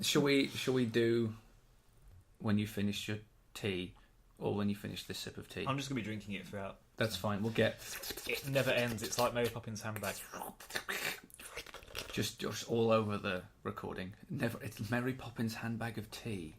Shall we do when you finish your tea, or when you finish this sip of tea? I'm just going to be drinking it throughout. That's fine. We'll get It never ends. It's like Mary Poppins' handbag. just all over the recording. It's Mary Poppins' handbag of tea.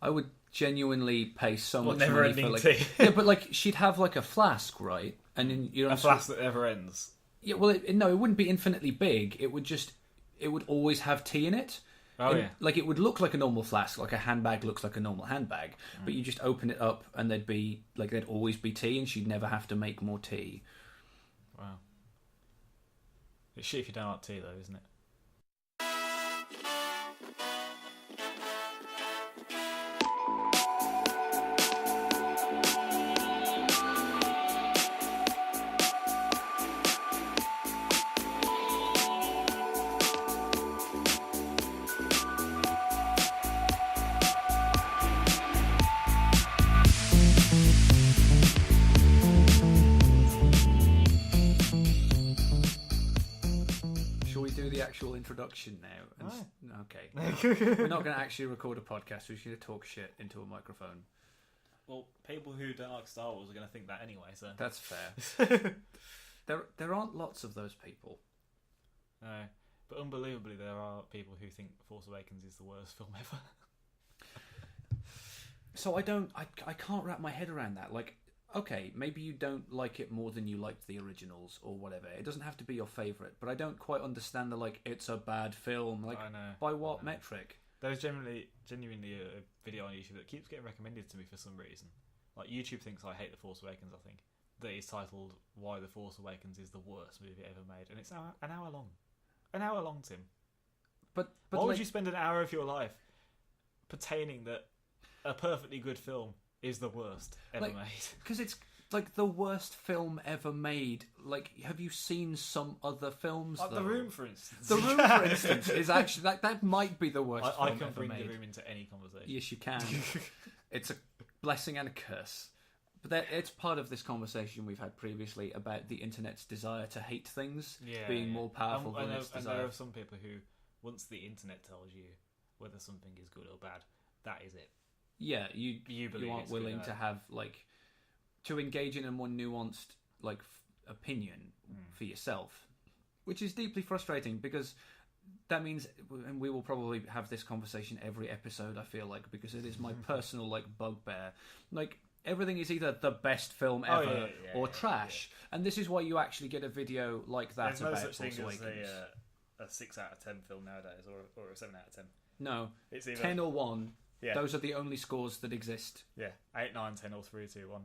I would genuinely pay so much money never-ending for like tea. yeah, but like she'd have like a flask, right? And then A flask that never ends. Yeah, well, no, it wouldn't be infinitely big. It would always have tea in it. Oh, yeah. Like it would look like a normal flask, like a handbag looks like a normal handbag. But you just open it up and there'd always be tea, and she'd never have to make more tea. Wow. It's shit if you don't like tea, though, isn't it? Shall we do the actual introduction now? Okay. Right. We're not going to actually record a podcast. We're just going to talk shit into a microphone. Well, people who don't like Star Wars are going to think that anyway, so... That's fair. There aren't lots of those people. No. But unbelievably, there are people who think Force Awakens is the worst film ever. So I can't wrap my head around that. Like, okay, maybe you don't like it more than you liked the originals or whatever. It doesn't have to be your favourite, but I don't quite understand the, like, it's a bad film. Like, I know. by what metric? There's genuinely a video on YouTube that keeps getting recommended to me for some reason. Like, YouTube thinks I hate The Force Awakens, I think. That is titled Why The Force Awakens is the Worst Movie Ever Made. And it's an hour long. An hour long, Tim. But Why like, would you spend an hour of your life pertaining that a perfectly good film is the worst ever made? Because it's like the worst film ever made. Like, have you seen some other films? Like though? The Room, for instance. The Room, for instance, is actually that might be the worst I film can ever bring made. The Room into any conversation. Yes, you can. It's a blessing and a curse. But it's part of this conversation we've had previously about the internet's desire to hate things being more powerful than its and desire. there are some people who, once the internet tells you whether something is good or bad, that is it. Yeah, you believe aren't it's good willing or to bad. have, like, to engage in a more nuanced, like, opinion for yourself, which is deeply frustrating because that means, and we will probably have this conversation every episode, I feel like, because it is my personal, like, bugbear. Like, everything is either the best film ever or trash. And this is why you actually get a video like that There's no about such Force thing Awakens. as a 6 out of 10 film nowadays, or a 7 out of 10. No, It's either 10 or 1. Yeah. Those are the only scores that exist. Yeah, 8, 9, 10, or 3, 2, 1.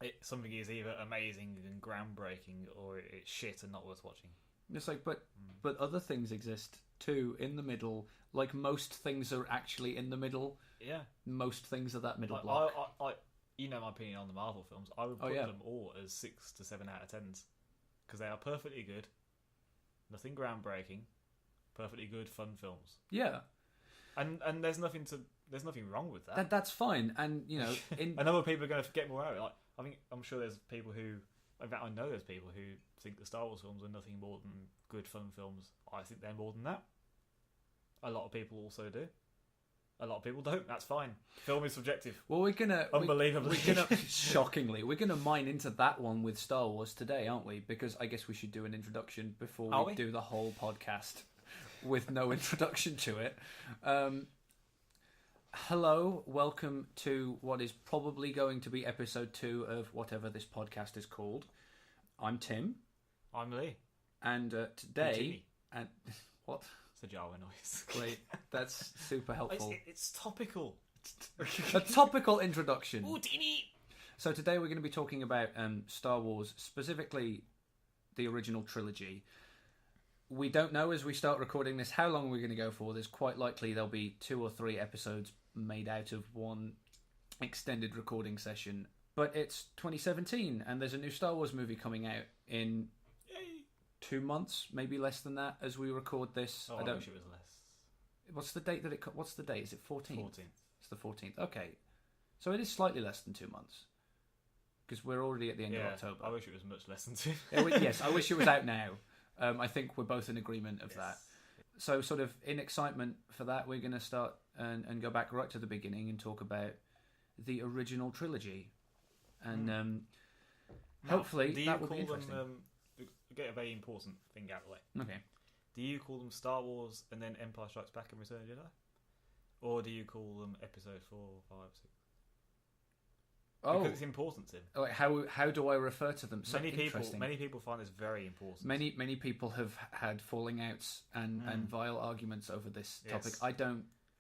Yeah, something is either amazing and groundbreaking, or it's shit and not worth watching. It's like, but other things exist too in the middle. Like, most things are actually in the middle. Yeah, Most things are that middle like, block. I you know my opinion on the Marvel films. I would put yeah. them all as 6 to 7 out of 10s because they are perfectly good, nothing groundbreaking, perfectly good fun films. Yeah, And there's nothing wrong with that. that's fine. And you know, And other people are going to get more out of it. Like, I'm sure there's people who, in fact, I know there's people who think the Star Wars films are nothing more than good fun films. I think they're more than that. A lot of people also do. A lot of people don't. That's fine. Film is subjective. well, Unbelievably. we're gonna shockingly, we're gonna mine into that one with Star Wars today, aren't we? Because I guess we should do an introduction before Are we we? do the whole podcast with no introduction to it. Hello, welcome to what is probably going to be episode 2 of whatever this podcast is called. I'm Tim, I'm Lee. and today, and what? It's a Jawa noise. Great, that's super helpful. It's topical. A topical introduction. Ooh, teeny. So today we're going to be talking about Star Wars, specifically the original trilogy. We don't know as we start recording this how long we're going to go for. There's quite likely there'll be 2 or 3 episodes made out of one extended recording session. But it's 2017 and there's a new Star Wars movie coming out in 2 months, maybe less than that, as we record this. Oh, I wish it was less. What's the date that what's the date? Is it 14th? 14th. It's the 14th. Okay. So it is slightly less than 2 months. Because we're already at the end of October. I wish it was much less than 2. Yes, I wish it was out now. I think we're both in agreement of that. So, sort of in excitement for that, we're going to start and go back right to the beginning and talk about the original trilogy. And hopefully that will be interesting. Get a very important thing out of the way. Okay. Do you call them Star Wars and then Empire Strikes Back and Return of the Jedi? Or do you call them Episode 4, 5, 6? Because it's important to him. Oh, how do I refer to them? So many people find this very important. Many people have had falling outs and vile arguments over this topic.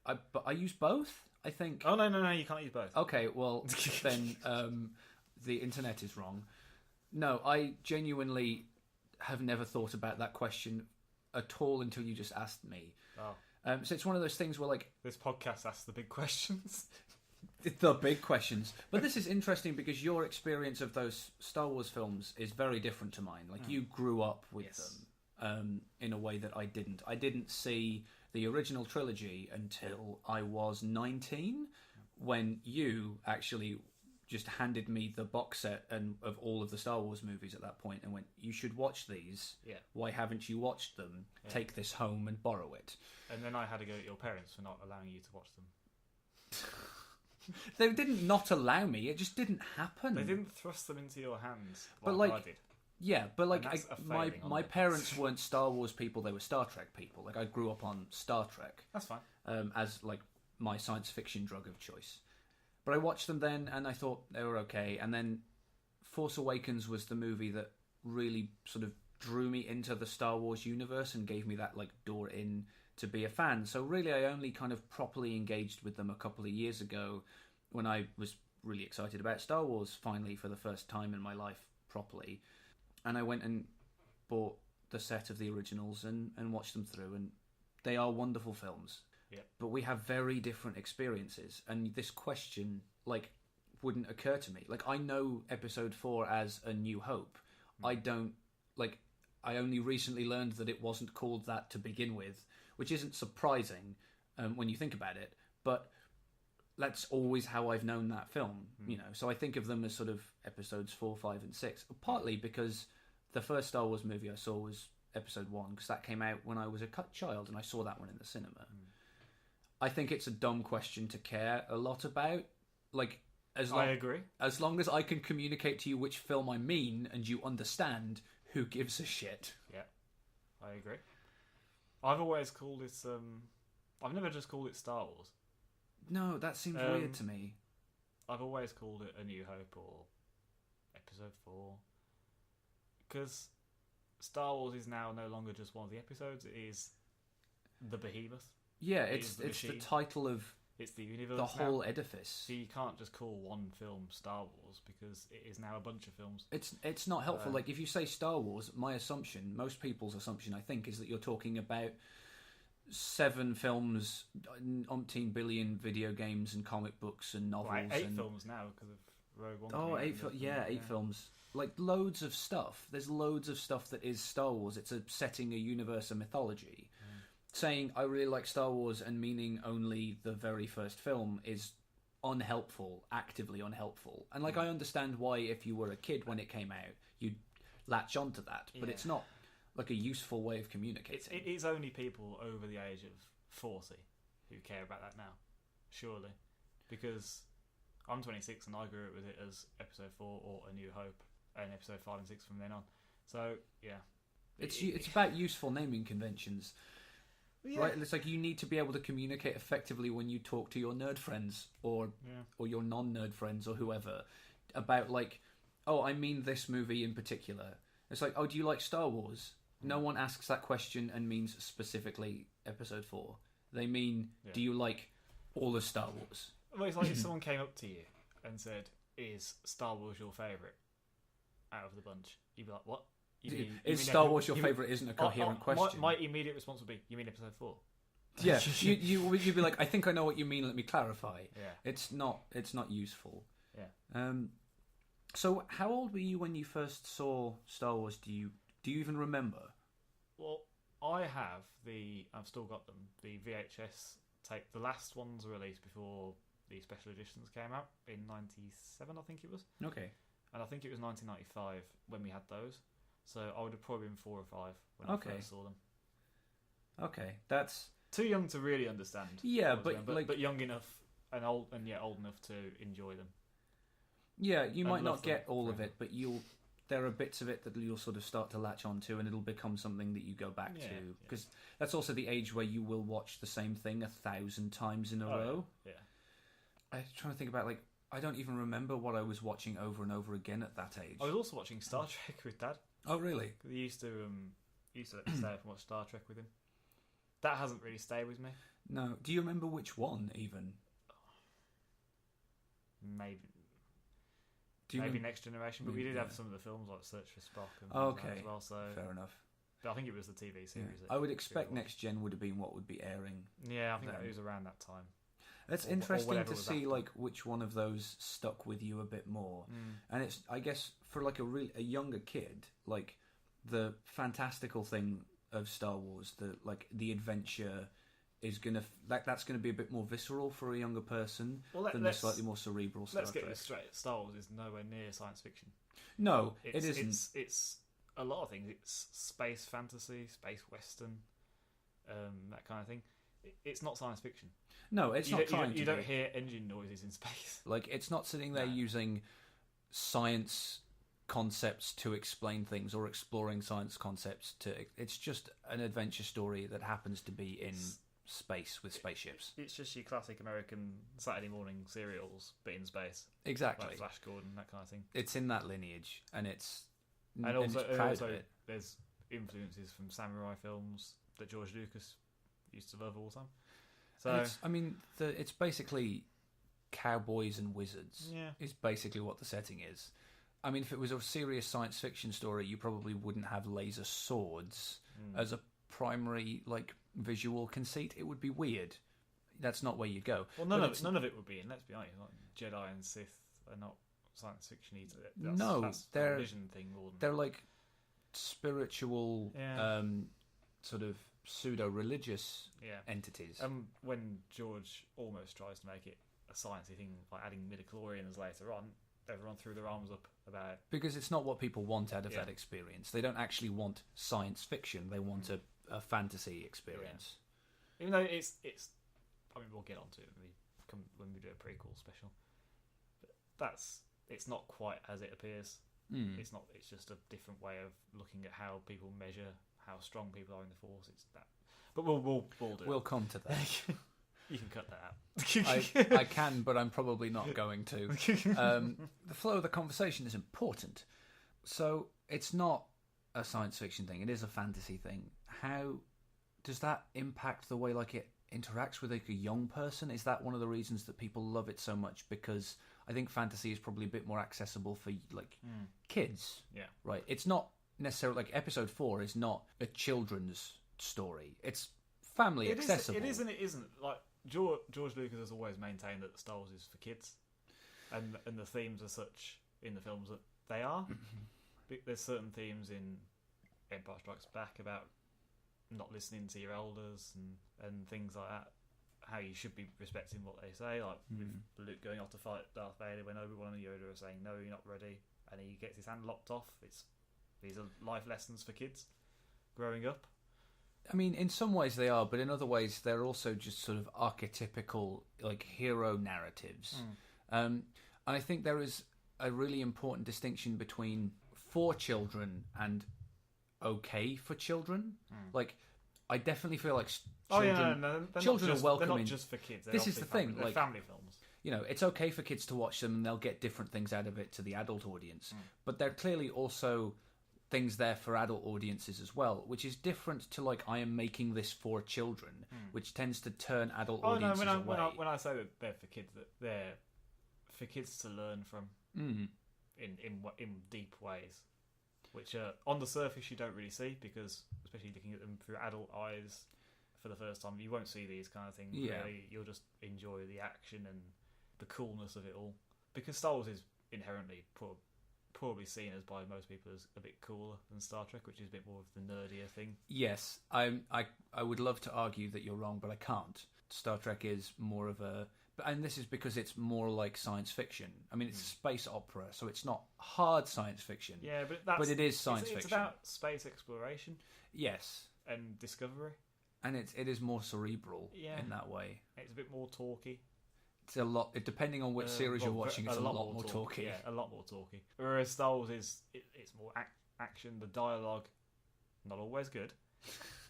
But I use both, I think. Oh, no, you can't use both. Okay, well, then the internet is wrong. No, I genuinely have never thought about that question at all until you just asked me. Oh. So it's one of those things where, like... This podcast asks the big questions. The big questions. But this is interesting because your experience of those Star Wars films is very different to mine. Like, you grew up with them in a way that I didn't. I didn't see the original trilogy until I was 19, when you actually just handed me the box set of all of the Star Wars movies at that point and went, you should watch these. Yeah. Why haven't you watched them? Yeah. Take this home and borrow it. And then I had to go at your parents for not allowing you to watch them. They didn't not allow me. It just didn't happen. They didn't thrust them into your hands like I did. Yeah, but like my parents weren't Star Wars people. They were Star Trek people. Like I grew up on Star Trek. That's fine. As like my science fiction drug of choice. But I watched them then, and I thought they were okay. And then Force Awakens was the movie that really sort of drew me into the Star Wars universe and gave me that like door in to be a fan. So really, I only kind of properly engaged with them a couple of years ago when I was really excited about Star Wars finally for the first time in my life properly. And I went and bought the set of the originals and watched them through, and they are wonderful films. Yep. But we have very different experiences, and this question like wouldn't occur to me. Like I know Episode 4 as A New Hope. I don't like. I only recently learned that it wasn't called that to begin with, which isn't surprising when you think about it. But that's always how I've known that film, you know. So I think of them as sort of Episodes 4, 5, and 6. Partly because the first Star Wars movie I saw was Episode 1, because that came out when I was a child, and I saw that one in the cinema. I think it's a dumb question to care a lot about. Like, I agree. As long as I can communicate to you which film I mean and you understand, who gives a shit? Yeah, I agree. I've always called it. I've never just called it Star Wars. No, that seems weird to me. I've always called it A New Hope or Episode 4. Because Star Wars is now no longer just one of the episodes, it is the behemoth. Yeah, it's the title of it's the universe, the whole edifice. So you can't just call one film Star Wars because it is now a bunch of films. It's not helpful. Like if you say Star Wars, my assumption, most people's assumption, I think, is that you're talking about 7 films, umpteen billion video games and comic books and novels. Well, 8 films now because of Rogue One. Oh, 8 films. Like loads of stuff. There's loads of stuff that is Star Wars. It's a setting, a universe, a mythology. Saying I really like Star Wars and meaning only the very first film is unhelpful, actively unhelpful. And like I understand why if you were a kid when it came out, you'd latch onto that, but it's not like a useful way of communicating. It is only people over the age of 40 who care about that now, surely. Because I'm 26 and I grew up with it as Episode 4 or A New Hope and Episode 5 and 6 from then on. So, yeah. It's about useful naming conventions. Yeah. Right, it's like you need to be able to communicate effectively when you talk to your nerd friends or your non-nerd friends or whoever about like, oh, I mean this movie in particular. It's like, oh, do you like Star Wars? No one asks that question and means specifically Episode 4. They mean, do you like all of Star Wars? Well, it's like if someone came up to you and said, "Is Star Wars your favourite out of the bunch?" You'd be like, "What?" Is Star Wars your favourite? Isn't a coherent question. My immediate response would be, "You mean Episode 4?" Yeah, you'd be like, "I think I know what you mean. Let me clarify." Yeah, it's not useful. Yeah. So how old were you when you first saw Star Wars? Do you even remember? Well, I've still got them. The VHS tape. The last ones were released before the special editions came out in '97, I think it was. Okay. And I think it was 1995 when we had those. So I would have probably been 4 or 5 when I first saw them. Okay, that's Too young to really understand. yeah, what was but going on, like but young enough and old enough to enjoy them. yeah, you and might love not get them all of forever. it, but there are bits of it that you'll sort of start to latch onto, and it'll become something that you go back Yeah, to. yeah. Because that's also the age where you will watch the same thing 1,000 times in a Oh, row. Yeah. I'm trying to think about, like, I don't even remember what I was watching over and over again at that age. I was also watching Star Trek with Dad. Oh, really? He used to let me stay up and watch Star Trek with him. That hasn't really stayed with me. No. Do you remember which one, even? Maybe Do you maybe remem- Next Generation, but we did Yeah. have some of the films like Search for Spock and things Oh, like that okay. as well. So Fair enough. but I think it was the TV Yeah. series. that I would we expect watched. Next Gen would have been what would be airing. Yeah, I think then. it was around that time. It's Or interesting whatever to was see after. like which one of those stuck with you a bit more. And it's, I guess, for like a younger kid, like the fantastical thing of Star Wars, the adventure is gonna that's gonna be a bit more visceral for a younger person Well, than the slightly more cerebral Star let's get Trek. this straight. Star Wars is nowhere near science fiction. No, It's, it isn't. It's a lot of things. It's space fantasy, space western, that kind of thing. It's not science fiction. No, it's you not don't, trying you to don't be. hear engine noises in space. Like, it's not sitting there No. using science concepts to explain things or exploring science concepts to. It's just an adventure story that happens to be in space with spaceships. It's just your classic American Saturday morning serials, but in space, Exactly. like Flash Gordon, that kind of thing. It's in that lineage, and it's And also, it's proud of also it. there's influences from samurai films that George Lucas used to love all the time. And So it's, I mean, it's basically cowboys and wizards. yeah, Is basically what the setting is. I mean, if it was a serious science fiction story, you probably wouldn't have laser swords as a primary like visual conceit. It would be weird. That's not where you go. well, But none of it would be. And let's be honest, like Jedi and Sith are not science fiction either. That's they're- a vision thing more than They're like spiritual, Yeah. sort of pseudo-religious yeah. entities. When George almost tries to make it a sciencey thing by adding midichlorians later on, everyone threw their arms up about it. Because it's not what people want out of Yeah. that experience. They don't actually want science fiction. They want a fantasy experience. Even though it's. I mean, we'll get onto it when we do a prequel special. But it's not quite as it appears. Mm. It's not. It's just a different way of looking at how people measure how strong people are in the Force. It's that. But we'll do We'll it. come to that. You can cut that out. I can, but I'm probably not going to. The flow of the conversation is important. So it's not a science fiction thing. It is a fantasy thing. How does that impact the way like it interacts with like a young person? Is that one of the reasons that people love it so much? Because I think fantasy is probably a bit more accessible for like kids. Yeah. Right. It's not necessarily like Episode 4 is not a children's story. It's family It is. accessible. It is and it isn't. Like George Lucas has always maintained that Star Wars is for kids, and the themes are such in the films that they are. There's certain themes in Empire Strikes Back about not listening to your elders and things like that. How you should be respecting what they say, like with Luke going off to fight Darth Vader when Obi-Wan and Yoda are saying no, you're not ready, and he gets his hand lopped off. These are life lessons for kids growing up. I mean, in some ways they are, but in other ways they're also just sort of archetypical, like hero narratives. And I think there is a really important distinction between for children and okay for children. Like, I definitely feel like children, they're children not just, are welcome They're not in. just for kids. They're This is the obviously thing, they're like- family films. You know, it's okay for kids to watch them and they'll get different things out of it to the adult audience. But there are clearly also things there for adult audiences as well, which is different to like, I am making this for children, which tends to turn adult Oh no! audiences away. When I say that they're for kids, that they're for kids to learn from in deep ways, which on the surface you don't really see, because especially looking at them through adult eyes for the first time, you won't see these kind of things. Yeah. Really. You'll just enjoy the action and the coolness of it all, because Star Wars is inherently probably seen as by most people as a bit cooler than Star Trek, which is a bit more of the nerdier thing. Yes, I would love to argue that you're wrong, but I can't. Star Trek is more of a, and this is because it's more like science fiction. I mean, it's space opera, so it's not hard science fiction. Yeah, but it is science it's fiction. about space exploration Yes, and discovery. and it is more cerebral Yeah. in that way. It's a bit more talky. It's a lot. Depending on which series you're watching, it's a lot more talky. Yeah, a lot more talky. Whereas Star Wars it's more action. The dialogue, not always good,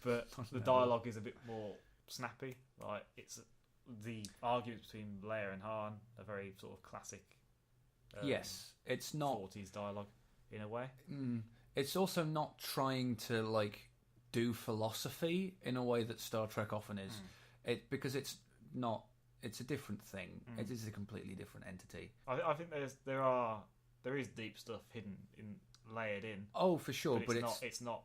but the dialogue is a bit more snappy. Like it's the arguments between Leia and Han are very sort of classic. Yes, it's not 40s dialogue in a way. It's also not trying to like do philosophy in a way that Star Trek often is. Because it's not. It's a different thing. It is a completely different entity. I think there is deep stuff layered in. Oh, for sure, but it's not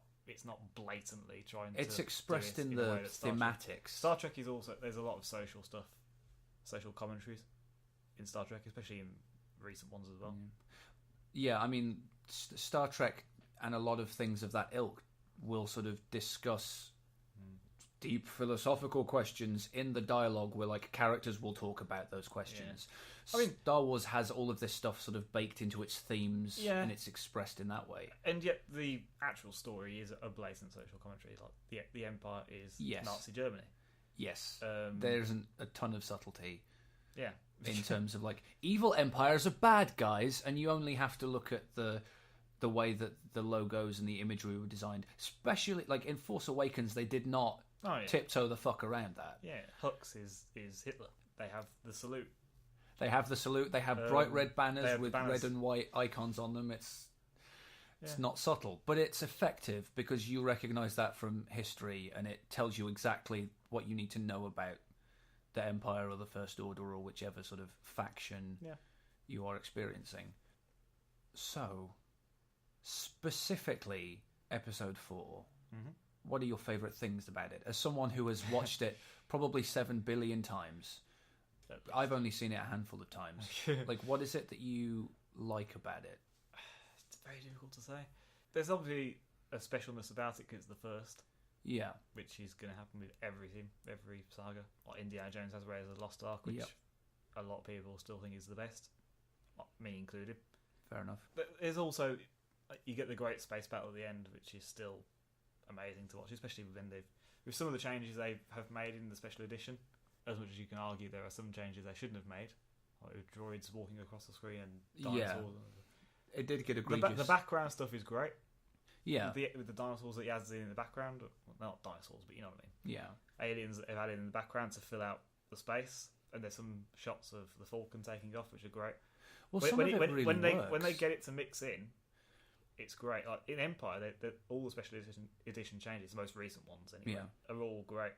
blatantly trying. It's to expressed do in the thematics. Star Trek is also there's a lot of social stuff, social commentaries in Star Trek, especially in recent ones as well. Yeah, I mean, Star Trek and a lot of things of that ilk will sort of discuss deep philosophical questions in the dialogue where like characters will talk about those questions. I mean, Star Wars has all of this stuff sort of baked into its themes and it's expressed in that way. And yet the actual story is a blatant social commentary. Like the Empire is Nazi Germany. Yes. There isn't a ton of subtlety. Yeah. In terms of like evil empires are bad guys, and you only have to look at the way that the logos and the imagery were designed. Especially like in Force Awakens, they did not tiptoe the fuck around that. Yeah, Hux is Hitler. They have the salute. They have bright red banners with red and white icons on them. It's not subtle, but it's effective because you recognise that from history, and it tells you exactly what you need to know about the Empire or the First Order or whichever sort of faction you are experiencing. So, specifically, Episode 4, what are your favourite things about it? As someone who has watched it probably 7 billion times, I've only seen it a handful of times. Like, what is it that you like about it? It's very difficult to say. There's obviously a specialness about it because it's the first. Yeah. Which is going to happen with every saga. Like Indiana Jones has Raiders of the Lost Ark, which a lot of people still think is the best, me included. Fair enough. But there's also, you get the great space battle at the end, which is still amazing to watch, especially with some of the changes they have made in the special edition. As much as you can argue there are some changes they shouldn't have made, like with droids walking across the screen and dinosaurs. It did get egregious. The background stuff is great. Yeah. With the dinosaurs that he adds in the background. Well, not dinosaurs, but you know what I mean. Yeah. Aliens that they've added in the background to fill out the space. And there's some shots of the Falcon taking off, which are great. Well, when they get it to mix in, it's great. Like in Empire, all the special edition changes, the most recent ones anyway, are all great.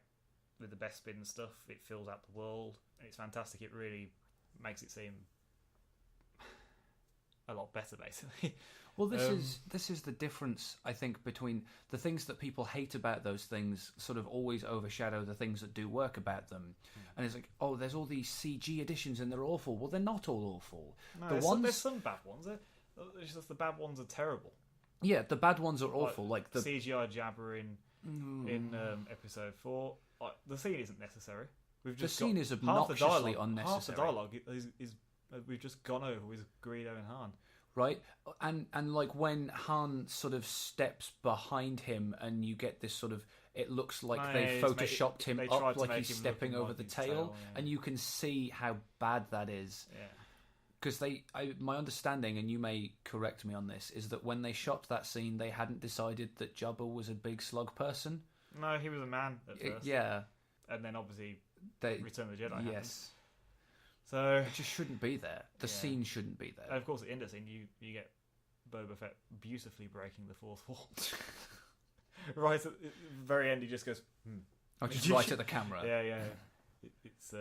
With the best spin stuff, it fills out the world. It's fantastic. It really makes it seem a lot better, basically. Well, this is the difference, I think, between the things that people hate about those things sort of always overshadow the things that do work about them. And it's like, oh, there's all these CG editions and they're awful. Well, they're not all awful. No, there's some bad ones. It's just the bad ones are terrible. Yeah, the bad ones are awful. Like the CGI jabbering in Episode 4. Like, the scene isn't necessary. The scene is obnoxiously unnecessary. Half the dialogue is we've just gone over with Greedo and Han. Right, and like when Han sort of steps behind him, and you get this sort of, it looks like they photoshopped him up like he's stepping over the tail, and you can see how bad that is. Yeah. Because my understanding, and you may correct me on this, is that when they shot that scene, they hadn't decided that Jabba was a big slug person. No, he was a man at first. Yeah, and then obviously Return of the Jedi happened. Yes. So it just shouldn't be there. The scene shouldn't be there. And of course, at the end of the scene, you get Boba Fett beautifully breaking the fourth wall. Right at the very end, he just goes, Oh, just right at the camera. Yeah. It's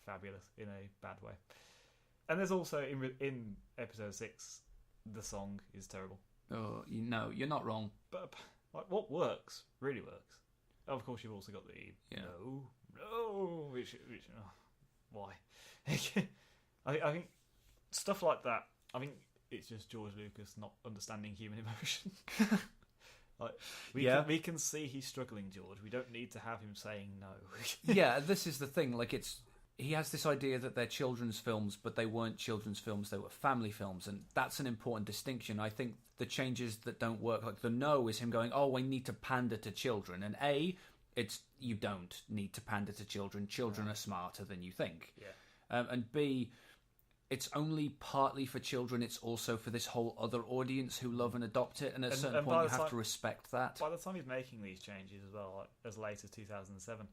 fabulous in a bad way. And there's also, in Episode 6, the song is terrible. Oh, you're not wrong. But like, what works, really works. Of course, you've also got the no, which why? I think stuff like that. I think it's just George Lucas not understanding human emotion. Like we can see he's struggling, George. We don't need to have him saying no. Yeah, this is the thing. Like he has this idea that they're children's films, but they weren't children's films. They were family films, and that's an important distinction. I think the changes that don't work, like the no, is him going, "Oh, we need to pander to children," and you don't need to pander to children. Children are smarter than you think. Yeah. And B, it's only partly for children. It's also for this whole other audience who love and adopt it. And at a certain point, you have to respect that. By the time he's making these changes as well, like as late as 2007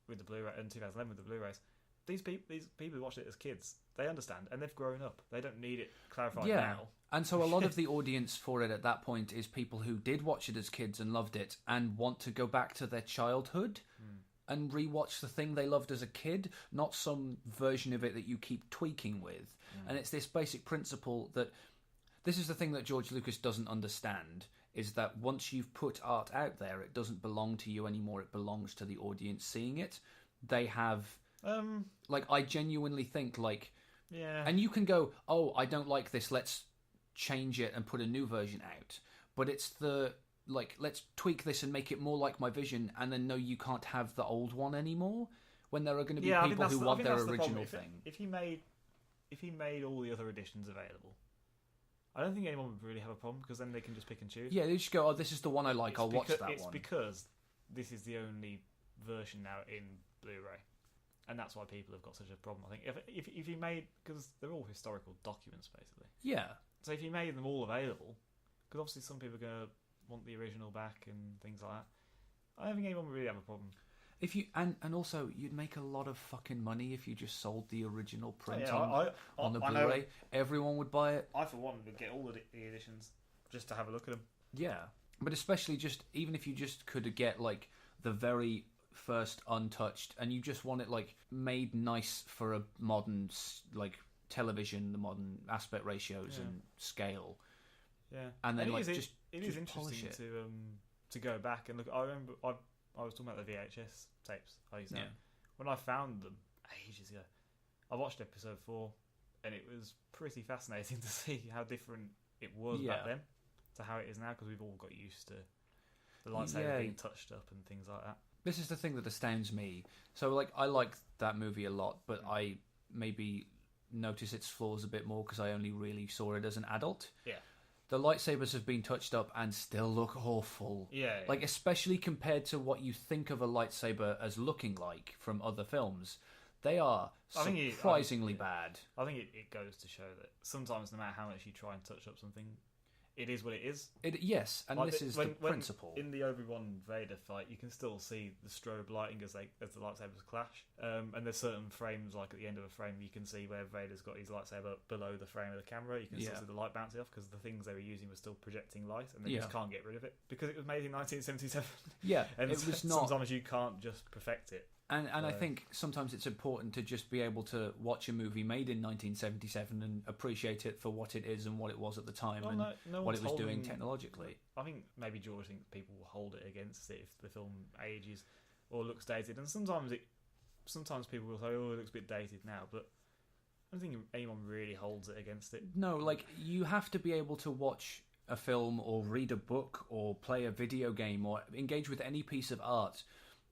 with the Blu-ray and 2011 with the Blu-rays, these people who watched it as kids, they understand and they've grown up. They don't need it clarified now. And so a lot of the audience for it at that point is people who did watch it as kids and loved it and want to go back to their childhood and rewatch the thing they loved as a kid, not some version of it that you keep tweaking with. And it's this basic principle that this is the thing that George Lucas doesn't understand, is that once you've put art out there, it doesn't belong to you anymore. It belongs to the audience seeing it. They have... I genuinely think, and you can go, oh, I don't like this, let's change it and put a new version out. But it's let's tweak this and make it more like my vision, and then no, you can't have the old one anymore, when there are going to be people who want their original thing. If he made all the other editions available, I don't think anyone would really have a problem, because then they can just pick and choose. Yeah, they just go, oh, this is the one I like, I'll watch that one. It's because this is the only version now in Blu-ray. And that's why people have got such a problem. I think if you made, because they're all historical documents basically. Yeah. So if you made them all available, because obviously some people are going to want the original back and things like that, I don't think anyone would really have a problem. If you and also you'd make a lot of fucking money if you just sold the original print on the Blu-ray. Everyone would buy it. I for one would get all the editions just to have a look at them. Yeah, but especially even if you just could get the very first untouched, and you just want it made nice for a modern television, the modern aspect ratios and scale. Yeah, and then it just is interesting to go back and look. I remember I was talking about the VHS tapes I used to have. When I found them ages ago. I watched episode 4, and it was pretty fascinating to see how different it was back then to how it is now, because we've all got used to the lightsaber being touched up and things like that. This is the thing that astounds me. So, I like that movie a lot, but I maybe notice its flaws a bit more because I only really saw it as an adult. Yeah. The lightsabers have been touched up and still look awful. Yeah. Especially compared to what you think of a lightsaber as looking like from other films. They are surprisingly bad. I think it goes to show that sometimes no matter how much you try and touch up something, it is what it is. Yes, and this is the principle. In the Obi-Wan Vader fight, you can still see the strobe lighting as the lightsabers clash. And there's certain frames, like at the end of a frame, you can see where Vader's got his lightsaber below the frame of the camera. You can still see the light bouncing off, because the things they were using were still projecting light, and they just can't get rid of it because it was made in 1977. Yeah, and it was not. Sometimes you can't just perfect it. And I think sometimes it's important to just be able to watch a movie made in 1977 and appreciate it for what it is and what it was at the time what it was doing technologically. I think maybe George thinks people will hold it against it if the film ages or looks dated, and sometimes people will say, "Oh, it looks a bit dated now," but I don't think anyone really holds it against it. No, you have to be able to watch a film or read a book or play a video game or engage with any piece of art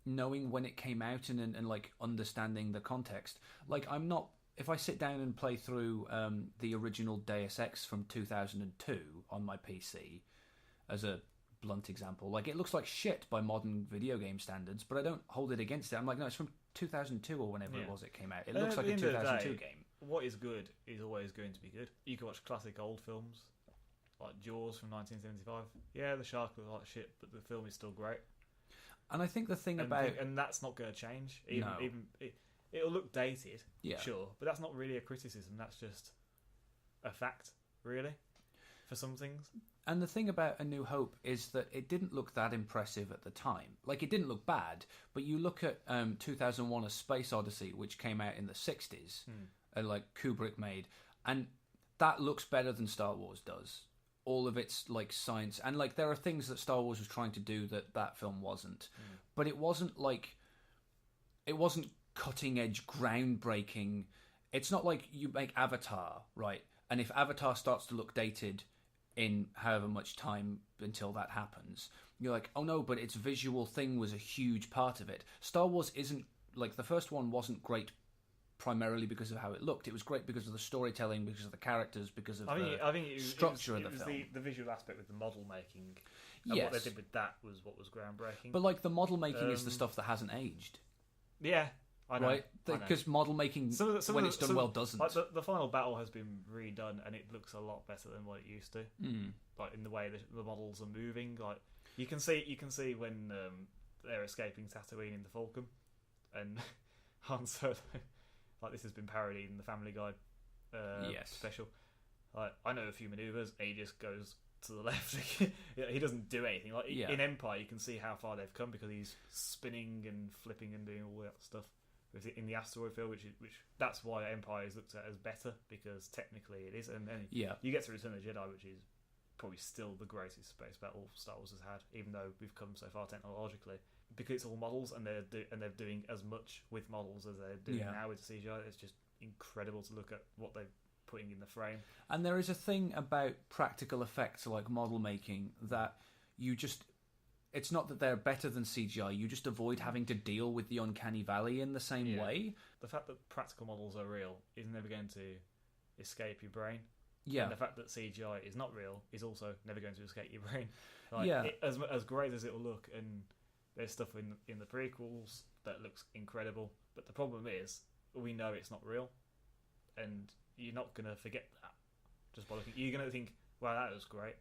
knowing when it came out and understanding the context. I'm not... If I sit down and play through the original Deus Ex from 2002 on my PC, as a blunt example, it looks like shit by modern video game standards, but I don't hold it against it. I'm no, it's from 2002 or whenever it was it came out. It looks like a 2002 game. What is good is always going to be good. You can watch classic old films, like Jaws from 1975. Yeah, the shark looks like shit, but the film is still great. And I think the thing and that's not going to change. It'll look dated, sure, but that's not really a criticism. That's just a fact, really, for some things. And the thing about A New Hope is that it didn't look that impressive at the time. It didn't look bad, but you look at 2001: A Space Odyssey, which came out in the 60s, Kubrick made, and that looks better than Star Wars does. All of its science, and there are things that Star Wars was trying to do that film wasn't, but it wasn't cutting edge, groundbreaking. It's not like you make Avatar, right? And if Avatar starts to look dated in however much time until that happens, you're like, oh no, but its visual thing was a huge part of it. Star Wars isn't the first one wasn't great primarily because of how it looked. It was great because of the storytelling, because of the characters, because of I think structure of the film. The visual aspect with the model making. And Yes. what they did with that was what was groundbreaking. But like the model making is the stuff that hasn't aged, yeah, I know. right? I know. Because model making, when it's done well, doesn't. Like the final battle has been redone, and it looks a lot better than what it used to. Like in the way the models are moving. Like you can see when they're escaping Tatooine in the Falcon, and Han Solo. Like this has been parodied in the Family Guy special. Like I know a few maneuvers. He just goes to the left. He doesn't do anything. Like in Empire, you can see how far they've come because he's spinning and flipping and doing all that stuff in the asteroid field, which that's why Empire is looked at as better because technically it is. And then you get to Return of the Jedi, which is probably still the greatest space battle Star Wars has had, even though we've come so far technologically. Because it's all models, and they're doing as much with models as they're doing now with the CGI. It's just incredible to look at what they're putting in the frame. And there is a thing about practical effects like model making that it's not that they're better than CGI, you just avoid having to deal with the uncanny valley in the same way. The fact that practical models are real is never going to escape your brain. Yeah. And the fact that CGI is not real is also never going to escape your brain. Like, as great as it'll look, and there's stuff in the prequels that looks incredible, but the problem is we know it's not real, and you're not going to forget that just by looking. You're going to think, wow, that was great.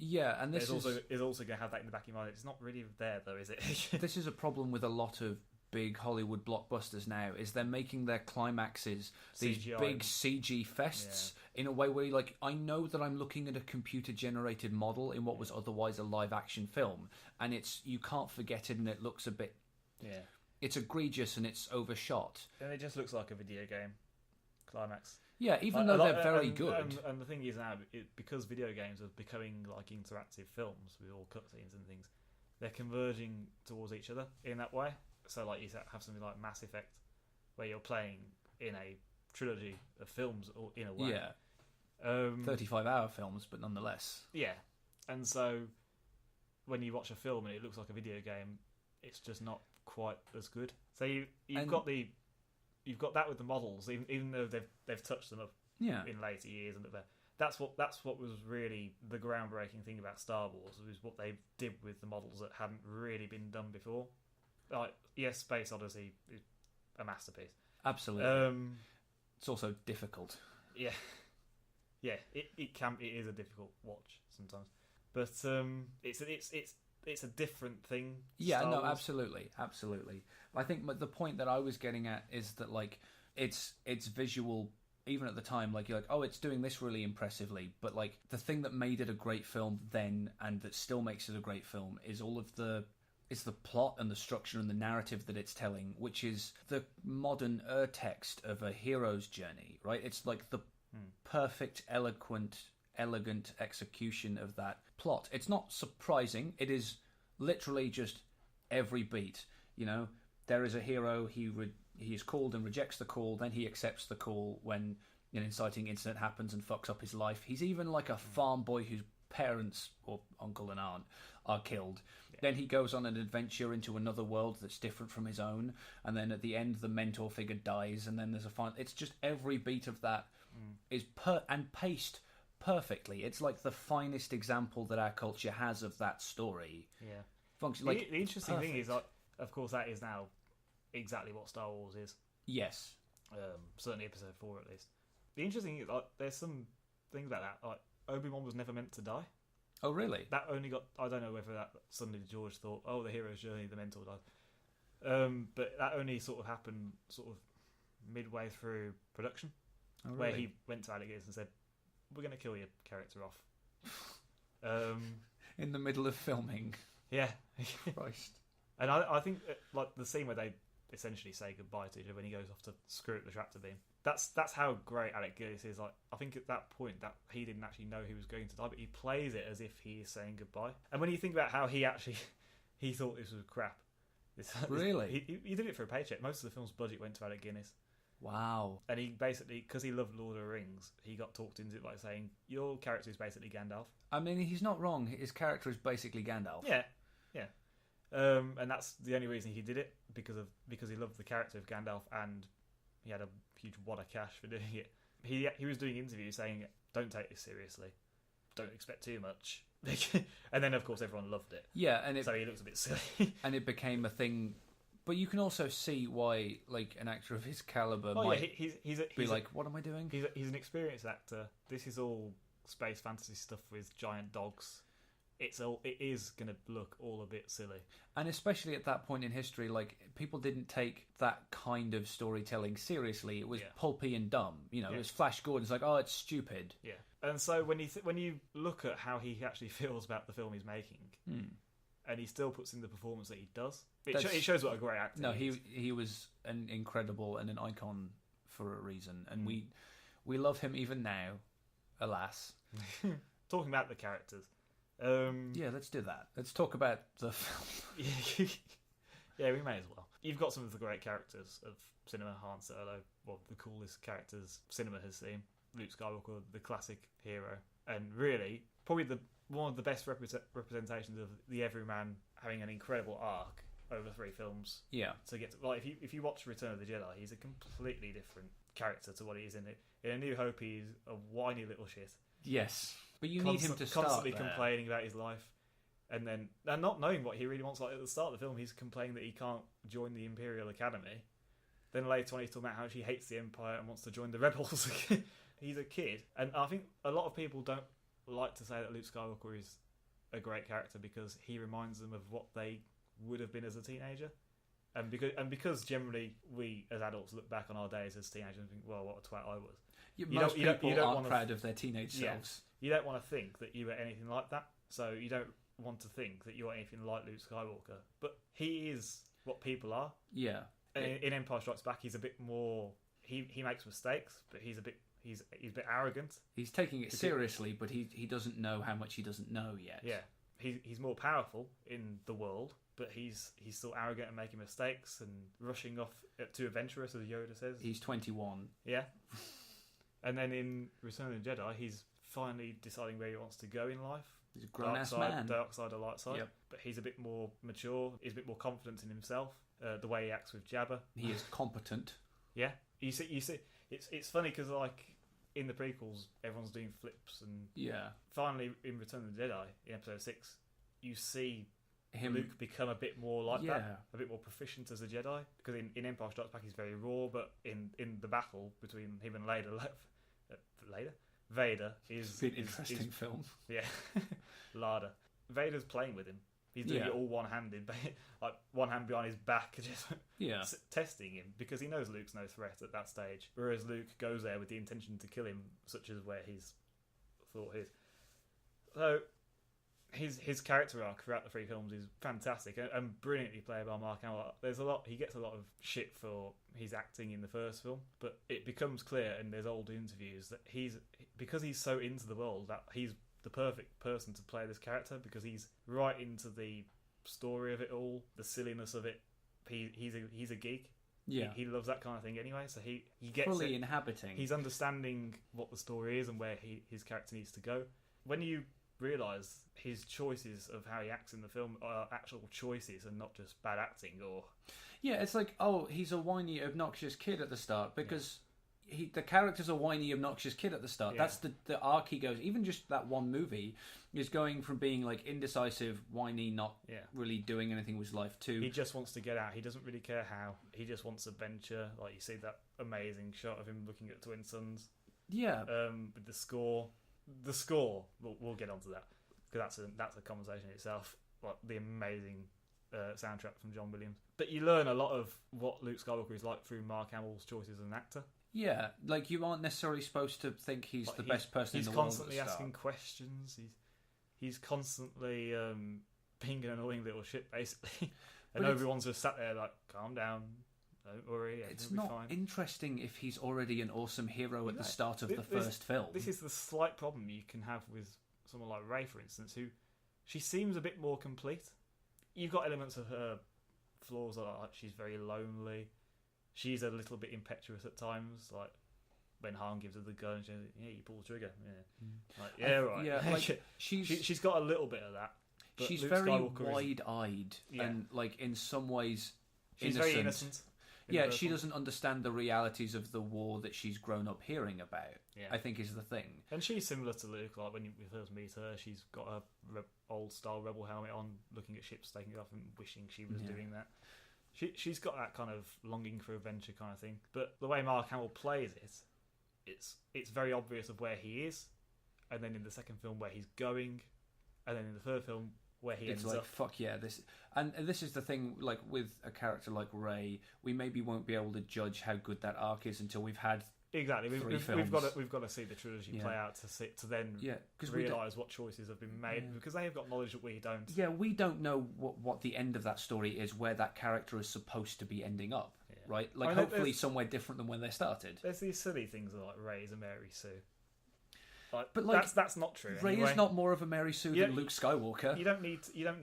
Yeah, and this is also going to have that in the back of your mind. It's not really there, though, is it? This is a problem with a lot of big Hollywood blockbusters now, is they're making their climaxes these CGI. big CG fests in a way where you're like, I know that I'm looking at a computer-generated model in what was otherwise a live-action film, and you can't forget it, and it looks a bit... Yeah. It's egregious and it's overshot. And it just looks like a video game climax. Yeah, even though they're very good. And the thing is now, because video games are becoming like interactive films with all cutscenes and things, they're converging towards each other in that way. So like you have something like Mass Effect, where you're playing in a trilogy of films, or in a way. Yeah. 35-hour films, but nonetheless. Yeah. And so when you watch a film and it looks like a video game, it's just not quite as good. So you've got that with the models, even though they've touched them up in later years, and that's what was really the groundbreaking thing about Star Wars, was what they did with the models that hadn't really been done before. Like, yes, Space Odyssey is a masterpiece. Absolutely. It's also difficult. Yeah, it is a difficult watch sometimes, but it's a different thing. Yeah, Star no, Wars. absolutely. I think the point that I was getting at is that like it's visual. Even at the time, like you're like, oh, it's doing this really impressively, but like the thing that made it a great film then, and that still makes it a great film, is it's the plot and the structure and the narrative that it's telling, which is the modern text of a hero's journey, right? It's like the perfect, elegant execution of that plot. It's not surprising. It is literally just every beat. You know, there is a hero. He is called and rejects the call. Then he accepts the call when an inciting incident happens and fucks up his life. He's even like a farm boy whose parents or uncle and aunt are killed. Then he goes on an adventure into another world that's different from his own, and then at the end the mentor figure dies, and then there's a final. It's just every beat of that is paced perfectly. It's like the finest example that our culture has of that story. Yeah. Function The like interesting perfect. thing is, like, of course, that is now exactly what Star Wars is. Yes. Certainly Episode 4 at least. The interesting thing is, like, there's some things about that. Like, Obi-Wan was never meant to die. Oh, really? That only got... I don't know whether that suddenly George thought, oh, the hero's journey, the mentor died. But that only sort of happened sort of midway through production, Oh, really? where he went to Alec Guinness and said, we're going to kill your character off. In the middle of filming. Yeah. Christ. And I think, like, the scene where they essentially say goodbye to each other when he goes off to screw up the tractor beam. That's how great Alec Guinness is. Like, I think at that point that he didn't actually know he was going to die, but he plays it as if he is saying goodbye. And when you think about how he thought this was crap. Really? He did it for a paycheck. Most of the film's budget went to Alec Guinness. Wow. And he basically, because he loved Lord of the Rings, he got talked into it by saying, your character is basically Gandalf. I mean, he's not wrong. His character is basically Gandalf. Yeah. And that's the only reason he did it, because he loved the character of Gandalf and he had a huge wad of cash for doing it. He was doing interviews saying, "Don't take this seriously. Don't expect too much." And then, of course, everyone loved it. Yeah, and So he looks a bit silly. and it became a thing. But you can also see why, like, an actor of his caliber might be like, "What am I doing?" He's an experienced actor. This is all space fantasy stuff with giant dogs. It is going to look all a bit silly. And especially at that point in history, like, people didn't take that kind of storytelling seriously. It was pulpy and dumb. You know, it was Flash Gordon's like, "Oh, it's stupid." Yeah. And so when you look at how he actually feels about the film he's making, and he still puts in the performance that he does, it shows what a great actor. No, he is. he was an incredible and an icon for a reason, and we love him even now, alas. Talking about the characters. Yeah, let's do that. Let's talk about the film. Yeah, we may as well. You've got some of the great characters of cinema. Han Solo, the coolest characters cinema has seen. Luke Skywalker, the classic hero, and really probably one of the best representations of the everyman having an incredible arc over 3 films. Yeah. To get to, like, if you watch Return of the Jedi, he's a completely different character to what he is in it. In A New Hope, he's a whiny little shit. Yes, but you need him to start constantly there. complaining about his life, and not knowing what he really wants. Like at the start of the film, he's complaining that he can't join the Imperial Academy. Then later on, he's talking about how he hates the Empire and wants to join the Rebels. He's a kid, and I think a lot of people don't like to say that Luke Skywalker is a great character because he reminds them of what they would have been as a teenager, and because generally we as adults look back on our days as teenagers and think, "Well, what a twat I was." Most people aren't proud of their teenage selves. You don't want to think that you were anything like that, so you don't want to think that you're anything like Luke Skywalker. But he is what people are. Yeah. In Empire Strikes Back, he's a bit more. He makes mistakes, but he's a bit arrogant. He's taking it seriously, but he doesn't know how much he doesn't know yet. Yeah, he's more powerful in the world, but he's still arrogant and making mistakes and rushing off too adventurous, as Yoda says. He's 21. Yeah. And then in Return of the Jedi, he's finally deciding where he wants to go in life. He's a grown-ass man. Dark side or light side. Yep. But he's a bit more mature. He's a bit more confident in himself. The way he acts with Jabba. He is competent. Yeah. You see. It's funny because like in the prequels, everyone's doing flips and finally in Return of the Jedi in Episode 6, you see Luke become a bit more like that, a bit more proficient as a Jedi. Because in Empire Strikes Back, he's very raw, but in the battle between him and Vader is an interesting film. Yeah, Lada. Vader's playing with him. He's doing it all one-handed, like one hand behind his back, just testing him because he knows Luke's no threat at that stage. Whereas Luke goes there with the intention to kill him, such as where his thought is. So his character arc throughout the 3 films is fantastic and brilliantly played by Mark Hamill. He gets a lot of shit for his acting in the first film, but it becomes clear, and there's old interviews, that because he's so into the world, that he's the perfect person to play this character because he's right into the story of it all, the silliness of it. He's a geek. Yeah, he loves that kind of thing anyway. So he gets fully it. Inhabiting. He's understanding what the story is and where his character needs to go. When you realise his choices of how he acts in the film are actual choices and not just bad acting, or it's like, oh, he's a whiny, obnoxious kid at the start because. The character's a whiny, obnoxious kid at the start. That's the arc he goes. Even just that one movie is going from being like indecisive, whiny, not really doing anything with his life to he just wants to get out. He doesn't really care how. He just wants adventure. Like you see that amazing shot of him looking at Twin Suns. Yeah. With the score. We'll get onto that because that's a conversation in itself. Like the amazing soundtrack from John Williams. But you learn a lot of what Luke Skywalker is like through Mark Hamill's choices as an actor. Yeah, like you aren't necessarily supposed to think he's the best person in the world. He's constantly asking questions. He's constantly being an annoying little shit, basically. And everyone's just sat there like, calm down, don't worry, it's not fine. Interesting if he's already an awesome hero at the start of the first film. This is the slight problem you can have with someone like Rey, for instance, who she seems a bit more complete. You've got elements of her flaws, like she's very lonely. She's a little bit impetuous at times, like when Han gives her the gun, she's like, you pull the trigger. Right. Yeah, like she's got a little bit of that. But she's Luke very Skywalker wide-eyed and, like, in some ways, she's very innocent. in the Yeah, first she one. doesn't understand the realities of the war that she's grown up hearing about. Yeah. I think is the thing. And she's similar to Luke. Like when you first meet her, she's got a old style rebel helmet on, looking at ships taking off and wishing she was Yeah. doing that. She's got that kind of longing for adventure kind of thing. But the way Mark Hamill plays it, it's very obvious of where he is, and then in the second film where he's going, and then in the third film where he It's ends like up. fuck yeah, this and this is the thing. Like with a character like Rey, we maybe won't be able to judge how good that arc is until we've had Exactly, three we've films. got to see the trilogy Yeah. play out to then because we don't, realise what choices have been made, Yeah. because they have got knowledge that we don't. we don't know what the end of that story is, where that character is supposed to be ending up, Yeah. right? Like I mean, hopefully there's- somewhere different than when they started. There's these silly things like Rey's a Mary Sue. But, like, that's not true. Rey anyway. is not more of a Mary Sue Yeah, than Luke Skywalker. You don't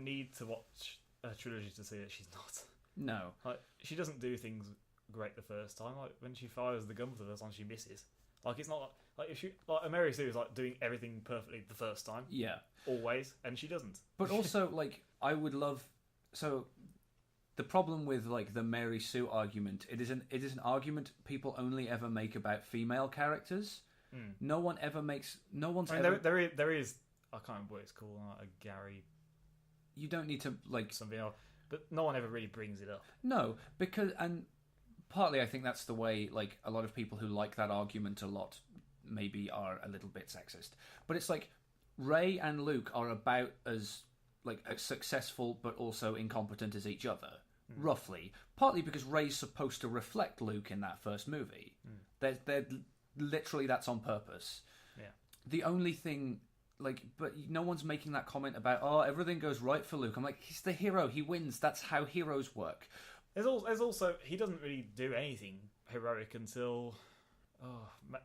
need to watch a trilogy to see that she's not. No. Like she doesn't do things great the first time. Like when she fires the gun for the first time, she misses. Like it's not like if she like a Mary Sue is like doing everything perfectly the first time, Yeah. always, and she doesn't. But also, like, I would love. So, the problem with like the Mary Sue argument, it is an argument people only ever make about female characters. No one ever makes. No one's I mean, ever. there is. I can't remember what it's called. Like a Gary You don't need to like. something else, but no one ever really brings it up. No, because and partly I think that's the way like a lot of people who like that argument a lot maybe are a little bit sexist. But it's like Rey and Luke are about as like as successful but also incompetent as each other, roughly. Partly because Rey's supposed to reflect Luke in that first movie. They're literally that's on purpose. Yeah. The only thing like but no one's making that comment about oh everything goes right for Luke. I'm like he's the hero, he wins. That's how heroes work. There's also he doesn't really do anything heroic until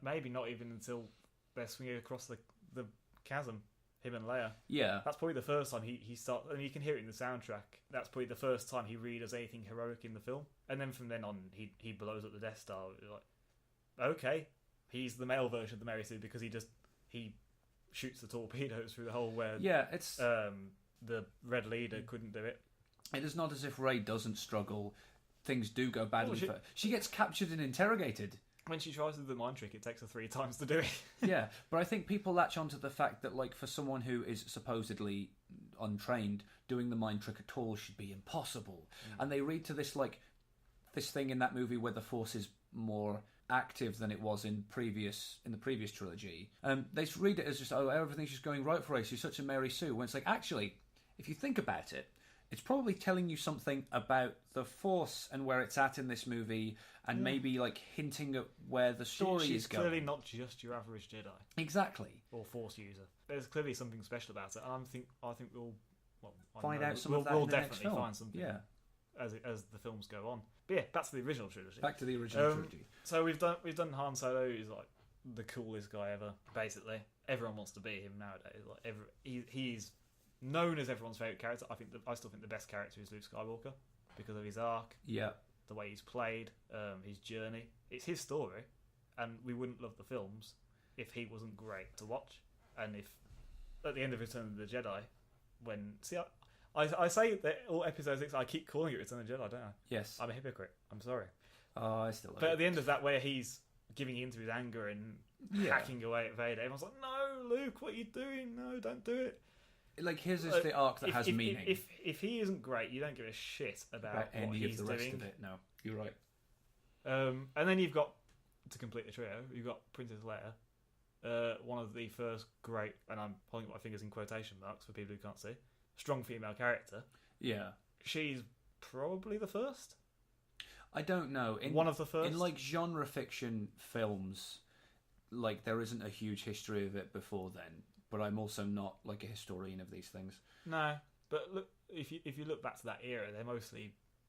maybe not even until they're swinging across the chasm, him and Leia. Yeah. That's probably the first time he starts, and you can hear it in the soundtrack. That's probably the first time he really does anything heroic in the film, and then from then on he blows up the Death Star. Like, okay, he's the male version of the Mary Sue because he shoots the torpedoes through the hole where It's the Red Leader couldn't do it. it is not as if Rey doesn't struggle. Things do go badly she- for her. She gets captured and interrogated. When she tries to do the mind trick, it takes her 3 times to do it. Yeah, but I think people latch onto the fact that, like, for someone who is supposedly untrained, doing the mind trick at all should be impossible. And they read to this, like, this thing in that movie where the Force is more active than it was in the previous trilogy. They read it as just, oh, everything's just going right for her. She's such a Mary Sue. When it's like, actually, if you think about it, it's probably telling you something about the Force and where it's at in this movie, and maybe like hinting at where the story She's is going. clearly not just your average Jedi Exactly. or Force user. There's clearly something special about it. And I think we'll Find out some we'll, of that we'll in the next definitely film. find something. Yeah. As the films go on. But yeah, that's the original trilogy. Back to the original trilogy. So we've done Han Solo. He's like the coolest guy ever. Basically, everyone wants to be him nowadays. Like he's known as everyone's favorite character. I still think the best character is Luke Skywalker because of his arc, Yeah. the way he's played, his journey. It's his story, and we wouldn't love the films if he wasn't great to watch. And if at the end of Return of the Jedi, when I say that all episode 6, I keep calling it Return of the Jedi, don't I? Yes. I'm a hypocrite. I'm sorry. Oh, I still love But it. at the end of that, where he's giving in to his anger and hacking away at Vader, everyone's like, "No, Luke, what are you doing? No, don't do it." Like his is the arc that has meaning. If he isn't great, you don't give a shit about what any he's of the rest doing. of it. No, you're right. And then you've got, to complete the trio, you've got Princess Leia, one of the first great, and I'm holding my fingers in quotation marks for people who can't see, strong female character. Yeah. She's probably the first. I don't know. One of the first. In like genre fiction films, like there isn't a huge history of it before then. But I'm also not like a historian of these things. No, but look, if you look back to that era,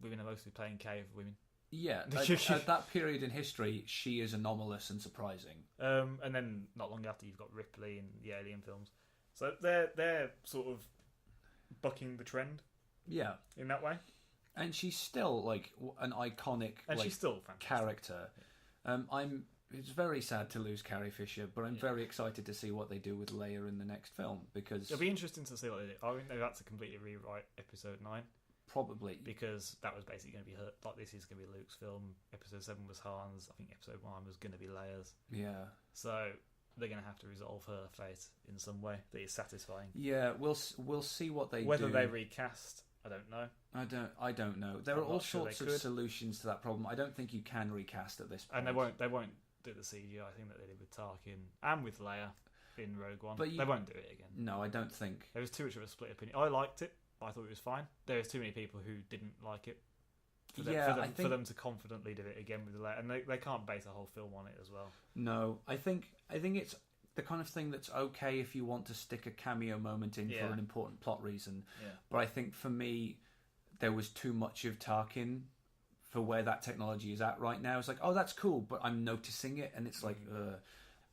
women are mostly playing cave women. Yeah, at that period in history, she is anomalous and surprising. And then not long after, you've got Ripley in the Alien films. So they're sort of bucking the trend. Yeah, in that way. And she's still like an iconic, and like, she's still fantastic character. It's very sad to lose Carrie Fisher, but I'm very excited to see what they do with Leia in the next film because it'll be interesting to see what they do. I think they've had to completely rewrite Episode 9 Probably. because that was basically going to be her. Like, this is going to be Luke's film. Episode 7 was Han's. I think Episode 1 was going to be Leia's. Yeah. So they're going to have to resolve her fate in some way that is satisfying. Yeah, we'll see what they Whether do. they recast, I don't know. I don't know. There I'm are all not sure sorts they of could. solutions to that problem. I don't think you can recast at this point. And they won't do the CGI thing that they did with Tarkin and with Leia in Rogue One. But they won't do it again. No, I don't think. There was too much of a split opinion. I liked it. I thought it was fine. There was too many people who didn't like it. For them to confidently do it again with the Leia, and they can't base a whole film on it as well. No, I think it's the kind of thing that's okay if you want to stick a cameo moment in for an important plot reason. Yeah. But I think for me, there was too much of Tarkin for where that technology is at right now. It's like, oh, that's cool, but I'm noticing it, and it's like,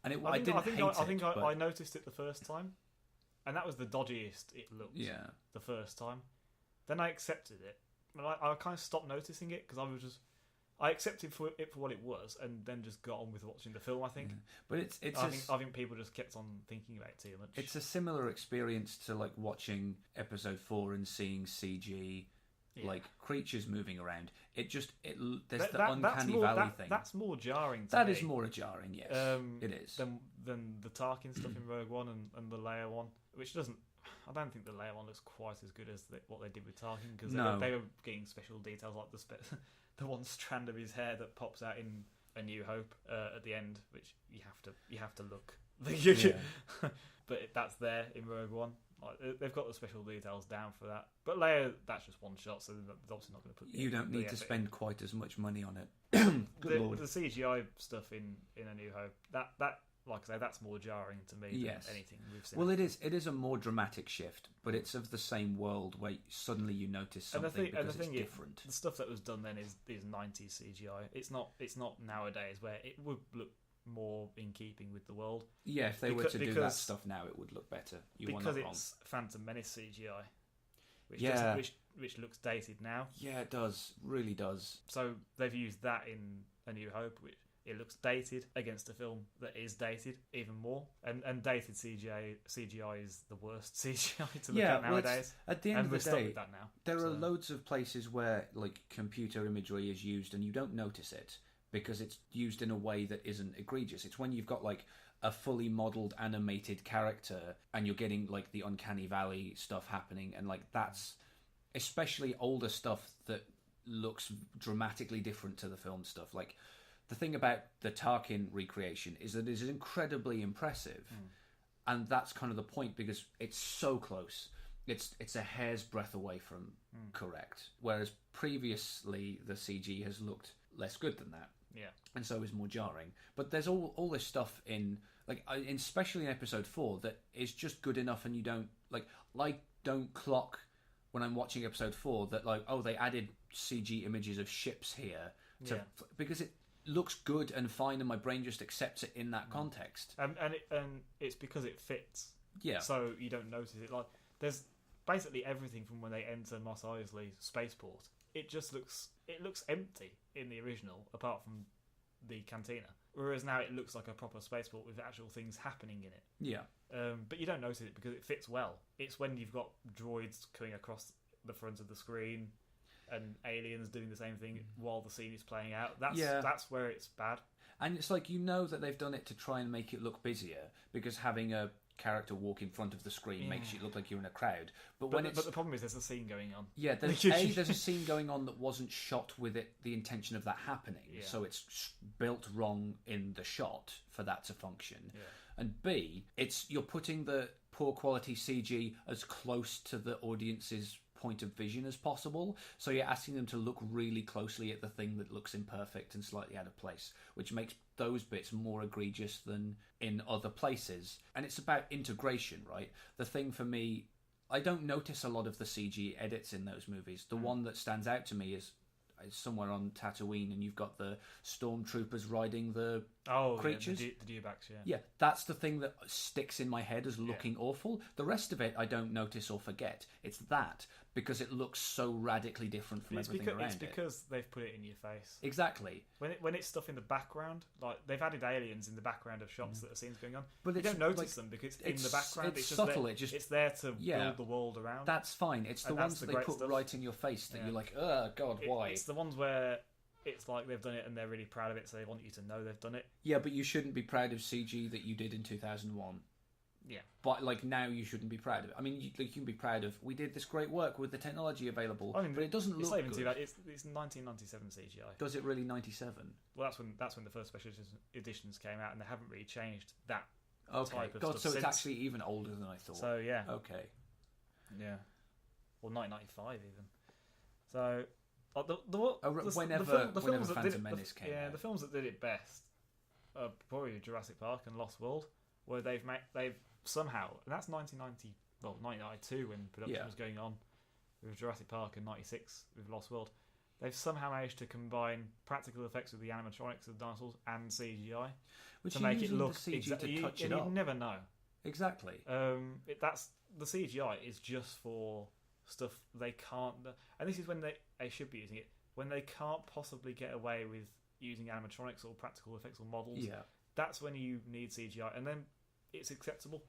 and I noticed it the first time, and that was the dodgiest it looked. Yeah. The first time, then I accepted it, and I kind of stopped noticing it because I accepted it for what it was, and then just got on with watching the film. I think, but I think people just kept on thinking about it too much. It's a similar experience to like watching Episode 4 and seeing CG. Like creatures moving around, there's the uncanny valley thing. That's more jarring. That is more jarring, yes. It is than the Tarkin stuff in Rogue One and the Leia one, which doesn't. I don't think the Leia one looks quite as good as what they did with Tarkin because they were getting special details like the one strand of his hair that pops out in A New Hope at the end, which you have to look. But that's there in Rogue One. Like, they've got the special details down for that. But Leia, that's just one shot, so they're obviously not going to put. You don't need to spend quite as much money on it. Good Lord. The CGI stuff in A New Hope, that like I say, that's more jarring to me than anything we've seen. Well, it is a more dramatic shift, but it's of the same world where suddenly you notice something because it's different. The stuff that was done then is 90s CGI. It's not nowadays where it would look more in keeping with the world. Yeah, if they were to do that stuff now, it would look better. Because it's Phantom Menace CGI, which looks dated now. Yeah, it does. Really does. So they've used that in A New Hope, which it looks dated against a film that is dated even more. And dated CGI is the worst CGI to look at nowadays. At the end of the day, with that now. There are loads of places where like computer imagery is used and you don't notice it, because it's used in a way that isn't egregious. It's when you've got like a fully modelled animated character and you're getting like the uncanny valley stuff happening, and like that's especially older stuff that looks dramatically different to the film stuff. Like the thing about the Tarkin recreation is that it is incredibly impressive, and that's kind of the point because it's so close. It's a hair's breadth away from correct, whereas previously the CG has looked less good than that. Yeah, and so is more jarring. But there's all this stuff in especially in Episode 4 that is just good enough, and you don't I don't clock when I'm watching Episode 4 that they added CG images of ships here because it looks good and fine, and my brain just accepts it in that context. And it's because it fits. Yeah. So you don't notice it. Like there's basically everything from when they enter Mos Eisley spaceport. It looks empty in the original, apart from the cantina. Whereas now it looks like a proper spaceport with actual things happening in it. Yeah. But you don't notice it because it fits well. It's when you've got droids coming across the front of the screen and aliens doing the same thing while the scene is playing out. That's where it's bad. And it's like, they've done it to try and make it look busier, because having a character walk in front of the screen makes you look like you're in a crowd. But the problem is there's a scene going on. Yeah, there's a scene going on that wasn't shot with the intention of that happening. Yeah. So it's built wrong in the shot for that to function. Yeah. And B, you're putting the poor quality CG as close to the audience's point of vision as possible. So you're asking them to look really closely at the thing that looks imperfect and slightly out of place, which makes those bits more egregious than in other places. And it's about integration, right? The thing for me, I don't notice a lot of the CG edits in those movies. The one that stands out to me is somewhere on Tatooine, and you've got the stormtroopers riding the creatures. The dewbacks, Yeah, that's the thing that sticks in my head as looking awful. The rest of it I don't notice or forget. It's that. because it looks so radically different from everything around it's because they've put it in your face. Exactly. When it's stuff in the background, like they've added aliens in the background of shots that are scenes going on, but you don't notice them because it's in the background. It's subtle. It's there to build the world around. That's fine. It's the ones that they put right in your face that you're like, oh god, why? It's the ones where it's like they've done it and they're really proud of it, so they want you to know they've done it. Yeah, but you shouldn't be proud of CG that you did in 2001. Yeah. But like now you shouldn't be proud of it. I mean, you can be proud of, we did this great work with the technology available, but it doesn't look good. It's 1997 CGI. Does it really 97? Well, that's when the first special editions came out, and they haven't really changed that type of God, stuff so since. it's actually even older than I thought. So yeah. Okay. Yeah. Well, 1995 even. So whenever Phantom Menace came out. The films that did it best are probably Jurassic Park and Lost World, where they've somehow, and that's 1992 when production was going on with Jurassic Park, and 96 with Lost World. They've somehow managed to combine practical effects with the animatronics of the dinosaurs and CGI to make it look exactly. You never know. Exactly. That's the CGI is just for stuff they can't, and this is when they should be using it when they can't possibly get away with using animatronics or practical effects or models. Yeah. That's when you need CGI, and then it's acceptable.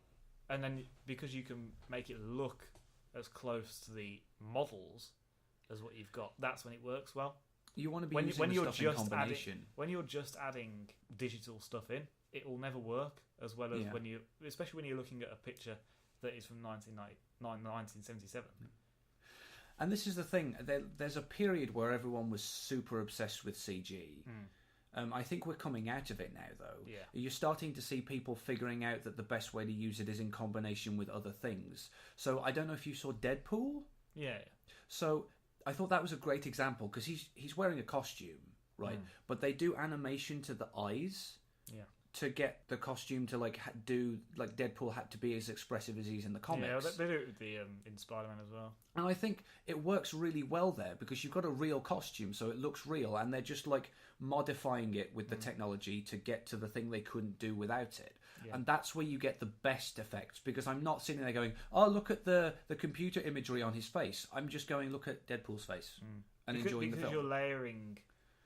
And then because you can make it look as close to the models as what you've got, that's when it works well. You want to be using the stuff in combination. When you're just adding digital stuff in, it will never work as well as especially when you're looking at a picture that is from 1977. And this is the thing. There's a period where everyone was super obsessed with CG. I think we're coming out of it now, though. Yeah. You're starting to see people figuring out that the best way to use it is in combination with other things. So I don't know if you saw Deadpool. Yeah. So I thought that was a great example because he's wearing a costume, right? But they do animation to the eyes. Yeah. To get the costume to do Deadpool had to be as expressive as he's in the comics. Yeah, they do it with in Spider-Man as well. And I think it works really well there because you've got a real costume, so it looks real, and they're just modifying it with the technology to get to the thing they couldn't do without it. Yeah. And that's where you get the best effects because I'm not sitting there going, oh, look at the computer imagery on his face. I'm just going, look at Deadpool's face and enjoying the film. Because you're layering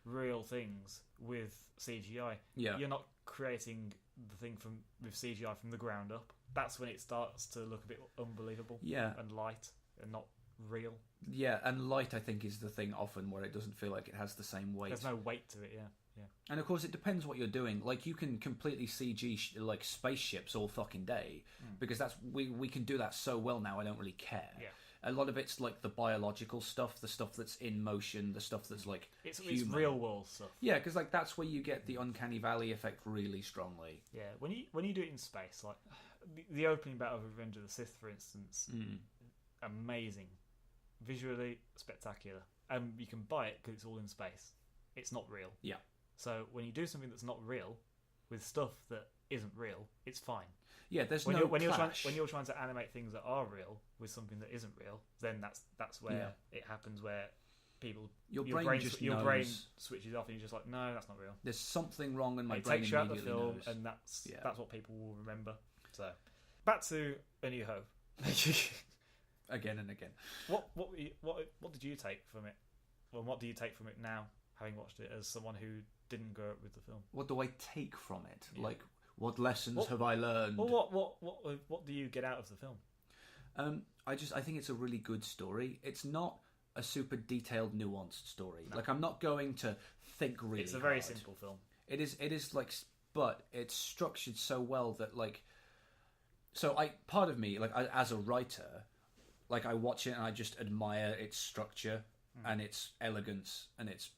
real things with CGI. Yeah. You're not creating the thing with CGI from the ground up. That's when it starts to look a bit unbelievable. Yeah. And light and not real. Yeah, and light I think is the thing often where it doesn't feel like it has the same weight. There's no weight to it, yeah. And of course it depends what you're doing. You can completely CG spaceships all fucking day because that's we can do that so well now I don't really care. Yeah. A lot of it's the biological stuff, the stuff that's in motion, the stuff that's it's real world stuff. Yeah, because that's where you get the uncanny valley effect really strongly. Yeah, when you do it in space, the opening battle of Revenge of the Sith, for instance, amazing, visually spectacular, and you can buy it because it's all in space. It's not real. Yeah. So when you do something that's not real with stuff that isn't real, it's fine. Yeah, there's when no you're clash. When you're trying to animate things that are real with something that isn't real, then that's where it happens. Where your brain switches off, and you're just like, no, that's not real. There's something wrong, and my it brain takes you out of the immediately film, knows. and that's what people will remember. So back to A New Hope. Again and again. What did you take from it? Well, what do you take from it now, having watched it as someone who didn't grow up with the film? What do I take from it? Yeah. What lessons have I learned? Well, what do you get out of the film? I think it's a really good story. It's not a super detailed, nuanced story. No. I'm not going to think really. It's a very hard. simple film. It is but it's structured so well that So part of me as a writer, I watch it and I just admire its structure and its elegance and its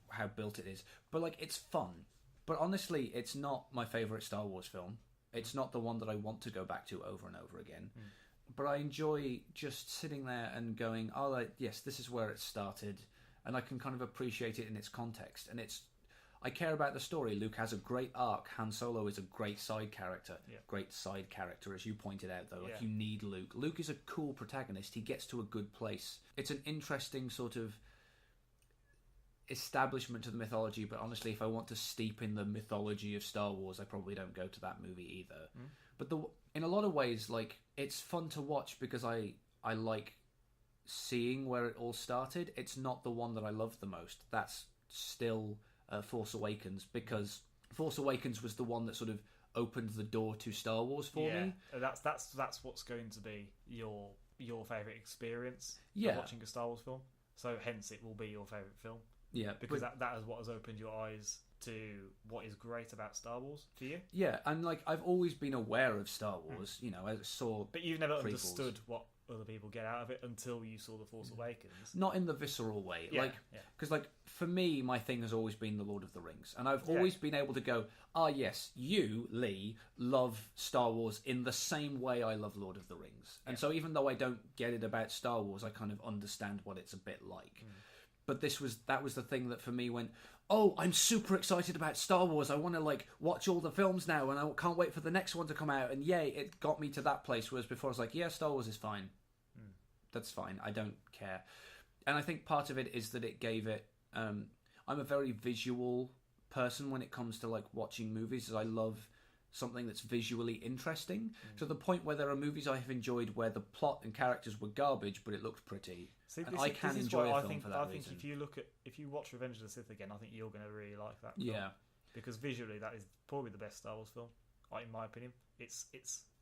how built it is. But it's fun. But honestly, it's not my favourite Star Wars film. It's not the one that I want to go back to over and over again. But I enjoy just sitting there and going, yes, this is where it started. And I can kind of appreciate it in its context. And I care about the story. Luke has a great arc. Han Solo is a great side character. Yeah. Great side character, as you pointed out, though. You need Luke. Luke is a cool protagonist. He gets to a good place. It's an interesting sort of establishment to the mythology, but honestly, if I want to steep in the mythology of Star Wars, I probably don't go to that movie either. But in a lot of ways, it's fun to watch because I like seeing where it all started, it's not the one that I love the most. That's still Force Awakens, because Force Awakens was the one that sort of opened the door to Star Wars for me. That's what's going to be your favourite experience of watching a Star Wars film. So hence it will be your favourite film. Yeah, because that is what has opened your eyes to what is great about Star Wars for you. Yeah, and like I've always been aware of Star Wars, you know, I saw. But you've never prequels. Understood what other people get out of it until you saw The Force Awakens. Not in the visceral way, because like for me, my thing has always been The Lord of the Rings, and I've always been able to go, yes, you, Lee, love Star Wars in the same way I love Lord of the Rings, and so even though I don't get it about Star Wars, I kind of understand what it's a bit like. But that was the thing that for me went, oh, I'm super excited about Star Wars. I want to like watch all the films now, and I can't wait for the next one to come out. And yay, it got me to that place. Whereas before I was like, yeah, Star Wars is fine. That's fine. I don't care. And I think part of it is that it gave it. I'm a very visual person when it comes to like watching movies. As I love something that's visually interesting to the point where there are movies I have enjoyed where the plot and characters were garbage, but it looked pretty. See, and I can enjoy a film for that reason. I think if you watch Revenge of the Sith again, I think you're going to really like that film. Yeah, because visually that is probably the best Star Wars film, in my opinion. It's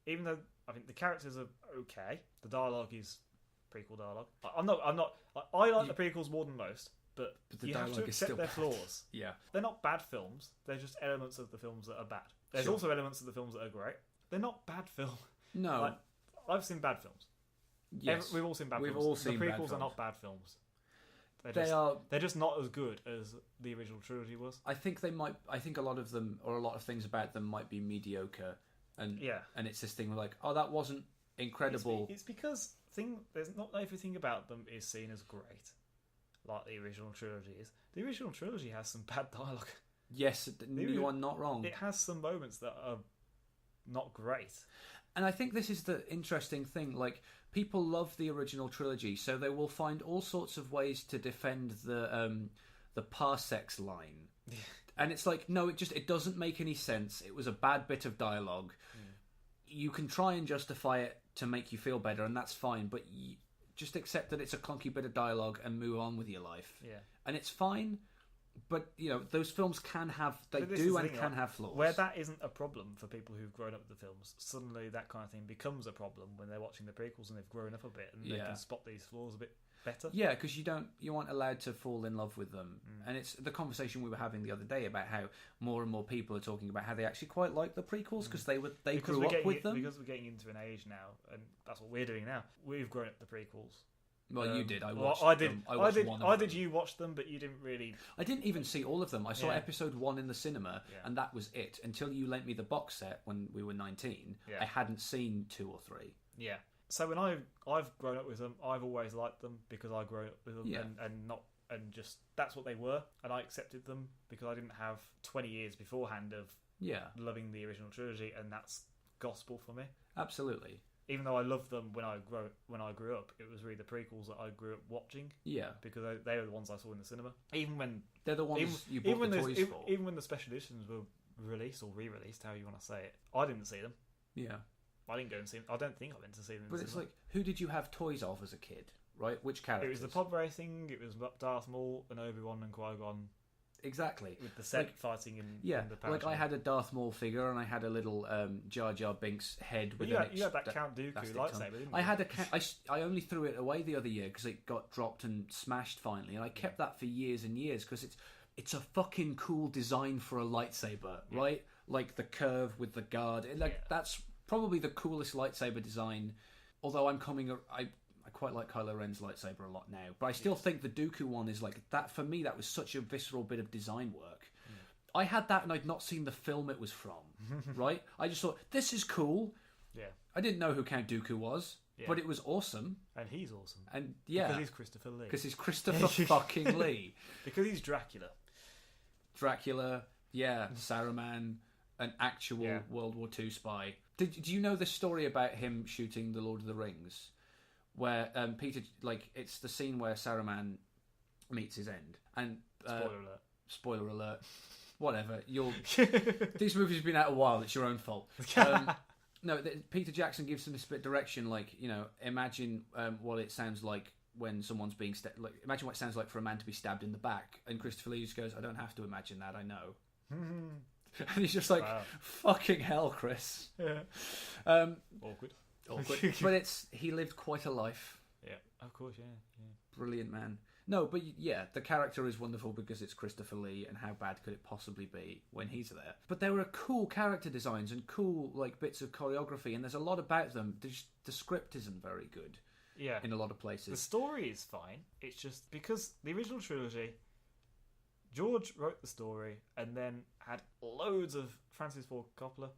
even though I think the characters are okay, the dialogue is prequel dialogue. I like the prequels more than most, but you have to accept their flaws. Yeah, they're not bad films. They're just elements of the films that are bad. There's also elements of the films that are great. They're not bad films. No, I've seen bad films. Yes, we've all seen bad films. We've all seen the bad prequels films. are not bad films. They're just not as good as the original trilogy was. I think they might. I think a lot of them, or a lot of things about them, might be mediocre, and it's this thing like, oh, that wasn't incredible. It's because there's not everything about them is seen as great, like the original trilogy is. The original trilogy has some bad dialogue. Yes, you are not wrong. It has some moments that are not great. And I think this is the interesting thing. Like, people love the original trilogy, so they will find all sorts of ways to defend the parsecs line. And it's like, no, it doesn't make any sense. It was a bad bit of dialogue. You can try and justify it to make you feel better, and that's fine. But just accept that it's a clunky bit of dialogue and move on with your life. Yeah, and it's fine. But you know, those films can have have flaws. Where that isn't a problem for people who've grown up with the films, suddenly that kind of thing becomes a problem when they're watching the prequels and they've grown up a bit and they can spot these flaws a bit better. Yeah, because you aren't allowed to fall in love with them, and it's the conversation we were having the other day about how more and more people are talking about how they actually quite like the prequels because they grew up with them. Because we're getting into an age now, and that's what we're doing now. We've grown up with the prequels. Well, you did. I did. You watch them, but you didn't really. I didn't even see all of them. I saw episode 1 in the cinema, and that was it. Until you lent me the box set when we were 19, I hadn't seen 2 or 3. Yeah. So when I've grown up with them, I've always liked them because I grew up with them, and just that's what they were, and I accepted them because I didn't have 20 years beforehand of loving the original trilogy, and that's gospel for me. Absolutely. Even though I loved them when I grew up, it was really the prequels that I grew up watching. Yeah, because they were the ones I saw in the cinema. Even when they're the ones you bought the toys for. Even when the special editions were released or re-released, how you want to say it, I didn't see them. Yeah, I didn't go and see them. I don't think I went to see them. But it's like, who did you have toys of as a kid? Right, which characters? It was the pod racing. It was Darth Maul and Obi-Wan and Qui-Gon. Exactly, with the set fighting in the like I had a Darth Maul figure and I had a little Jar Jar Binks head with you had that Count Dooku lightsaber, didn't you? I had I only threw it away the other year because it got dropped and smashed finally, and I kept that for years and years because it's a fucking cool design for a lightsaber, right? Like the curve with the guard, that's probably the coolest lightsaber design. Although I quite like Kylo Ren's lightsaber a lot now, but I still think the Dooku one is like that. For me, that was such a visceral bit of design work. I had that and I'd not seen the film it was from, right? I just thought, this is cool. Yeah. I didn't know who Count Dooku was, but it was awesome. And he's awesome. And because he's Christopher Lee. Because he's Christopher fucking Lee. Because he's Dracula. Saruman, an actual World War II spy. Do you know the story about him shooting the Lord of the Rings? Where Peter, it's the scene where Saruman meets his end, and spoiler alert, whatever. These movies have been out a while. It's your own fault. Peter Jackson gives him this bit of direction, imagine what it sounds like when someone's being like, imagine what it sounds like for a man to be stabbed in the back, and Christopher Lee just goes, I don't have to imagine that, I know. And he's just like, Wow. fucking hell, Chris. Awkward. But he lived quite a life. Yeah, of course, yeah. Brilliant man. No, but yeah, the character is wonderful because it's Christopher Lee, and how bad could it possibly be when he's there? But there were cool character designs and cool like bits of choreography, and there's a lot about them. The script isn't very good Yeah. in a lot of The places. story is fine. It's just because the original trilogy, George wrote the story and then had loads of Francis Ford Coppola,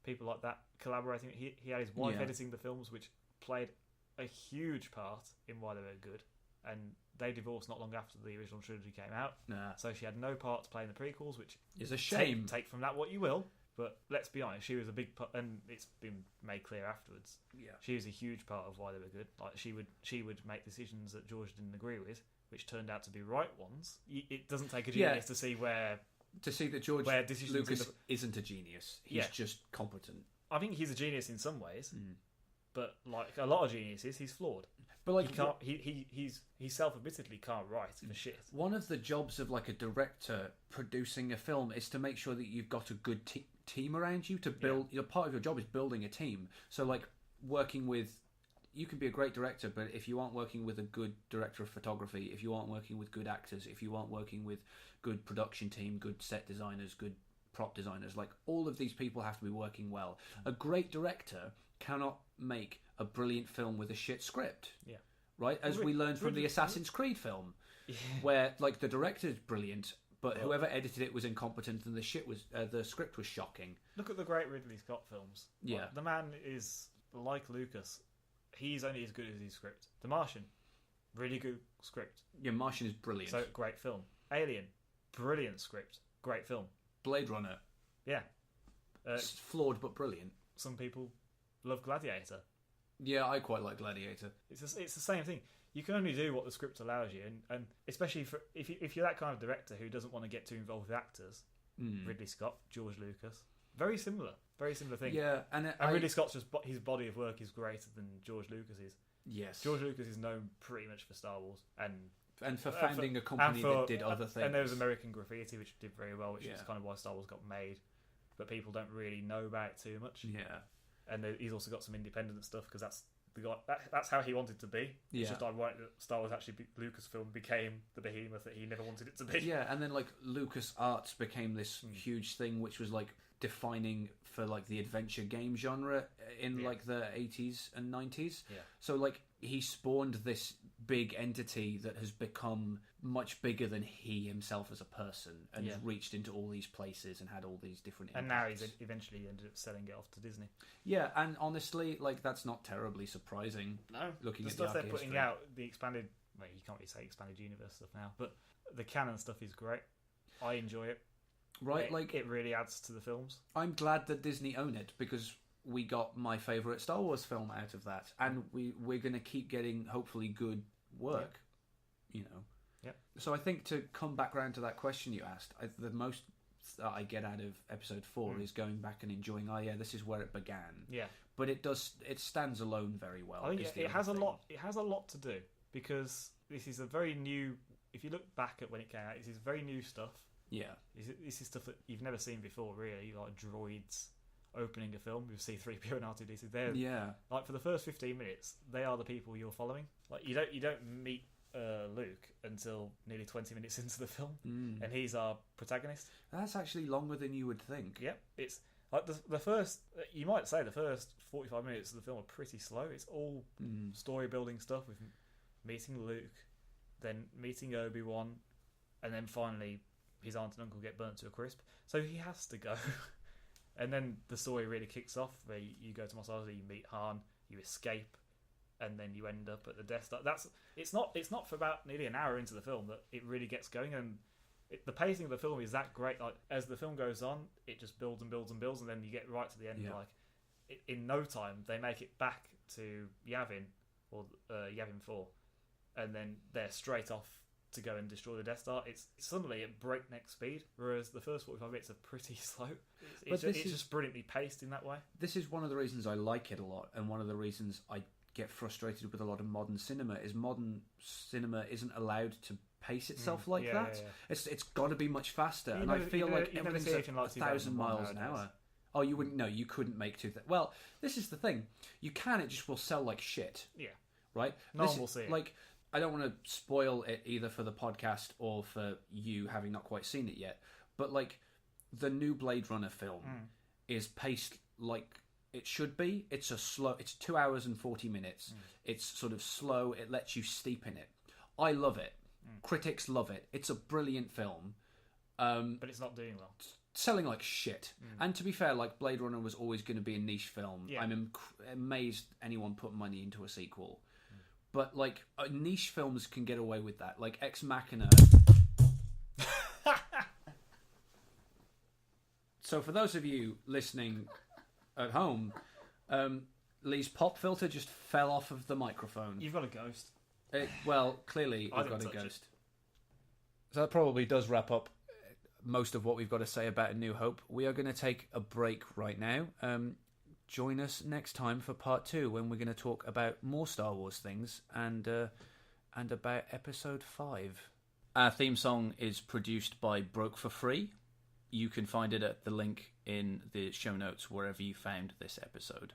people like that collaborating. He had his wife Yeah. editing the films, which played a huge part in why they were good. And they divorced not long after the original trilogy came out, Nah, so she had no part to play in the prequels, which it's a shame. take from that what you will. But let's be honest, she was a big part, and it's been made clear afterwards. Yeah. She was a huge part of why they were good. Like she would make decisions that George didn't agree with, which turned out to be right ones. It doesn't take a genius to see where To see that George Where decisions Lucas in isn't a genius. He's Yeah. just competent. I think he's a genius in some ways, Mm. but like a lot of geniuses, he's flawed. But like, He can't. He self-admittedly can't write for shit. one of the jobs of like a director producing a film is to make sure that you've got a good team around you to build. Part of your job is building a team. So like working with, you can be a great director, but if you aren't working with a good director of photography, if you aren't working with good actors, if you aren't working with good production team, good set designers, good prop designers, like all of these people have to be working well. A great director cannot make a brilliant film with a shit script. Yeah. Right? As we learned from the Assassin's Creed film, where like the director's brilliant, but whoever edited it was incompetent, and the script was shocking. Look at the great Ridley Scott films. Yeah. Like, the man is like Lucas. He's only as good as his script. The Martian, really good script. Yeah, Martian is brilliant. So great film. Alien, brilliant script, great film. Blade Runner, Yeah. it's flawed but brilliant. Some people love Gladiator. Yeah, I quite like Gladiator. It's the same thing. You can only do what the script allows you, and especially for if you're that kind of director who doesn't want to get too involved with actors. Ridley Scott, George Lucas, very similar thing. Yeah, and Ridley Scott's just his body of work is greater than George Lucas's. yes, George Lucas is known pretty much for Star Wars and for founding a company that did other things. And there was American Graffiti, which did very well, which is Yeah. kind of why Star Wars got made, but people don't really know about it too much. Yeah, And he's also got some independent stuff because that's the guy. That's how he wanted to be. Yeah. It's just ironic that Star Wars Lucasfilm became the behemoth that he never wanted it to be. yeah, and then like Lucas Arts became this huge thing, which was like defining for like the adventure game genre in like the 80s and 90s. Yeah. So like he spawned this big entity that has become much bigger than he himself as a person, and has reached into all these places and had all these different impacts. And now he's eventually ended up selling it off to Disney. Yeah, and honestly, like that's not terribly surprising. No, Looking the at stuff the they're arc putting history. out, the expanded. Well, you can't really say expanded universe stuff now, but the canon stuff is great. I enjoy it. Right, like it really adds to the films. I'm glad that Disney own it, because we got my favourite Star Wars film out of that, and we're going to keep getting hopefully good work. You know. Yeah. So I think to come back round to that question you asked, the most that I get out of episode 4 is going back and enjoying. Oh yeah, this is where it began. Yeah. But it stands alone very well. I think is the it other has a thing. lot. It has a lot to do because this is a very new. If you look back at when it came out, this is very new stuff. Yeah. This is stuff that you've never seen before, really. Like droids opening a film with C-3PO and R2-D2. They're like for the first 15 minutes, they are the people you're following. Like you don't meet Luke until nearly 20 minutes into the film, and he's our protagonist. That's actually longer than you would think. Yep, it's like the first. You might say the first 45 minutes of the film are pretty slow. It's all story building stuff with meeting Luke, then meeting Obi-Wan, and then finally his aunt and uncle get burnt to a crisp. So he has to go, and then the story really kicks off. Where you go to Mos Eisley, you meet Han, you escape, and then you end up at the Death Star. It's not for about nearly an hour into the film that it really gets going, and the pacing of the film is that great. Like as the film goes on, it just builds and builds and builds, and then you get right to the end. Yeah. Like in no time, they make it back to Yavin or Yavin 4, and then they're straight off to go and destroy the Death Star. It's suddenly at breakneck speed, whereas the first 45 minutes are pretty slow. It's just brilliantly paced in that way. This is one of the reasons I like it a lot, and one of the reasons I get frustrated with a lot of modern cinema is modern cinema isn't allowed to pace itself like that. Yeah. It's got to be much faster, You and never- I feel you never- like you never everything's see at anything like 1,000 miles an nowadays. hour. Oh, you wouldn't? No, you couldn't make Well, this is the thing. You can. It just will sell like shit. Yeah. Right. No one will see it. Like, I don't want to spoil it either for the podcast or for you having not quite seen it yet. But like, the new Blade Runner film is paced like it should be. It's 2 hours and 40 minutes. It's sort of slow. It lets you steep in it. I love it. Critics love it. It's a brilliant film. But it's not doing well. Selling like shit. And to be fair, like, Blade Runner was always going to be a niche film. Yeah. I'm amazed anyone put money into a sequel. But like, niche films can get away with that. Like Ex Machina. So for those of you listening at home, Lee's pop filter just fell off of the microphone. You've got a ghost. Well, clearly I we've got a didn't touch ghost. So that probably does wrap up most of what we've got to say about A New Hope. We are going to take a break right now. Join us next time for part 2, when we're going to talk about more Star Wars things and about Episode 5. Our theme song is produced by Broke for Free. You can find it at the link in the show notes wherever you found this episode.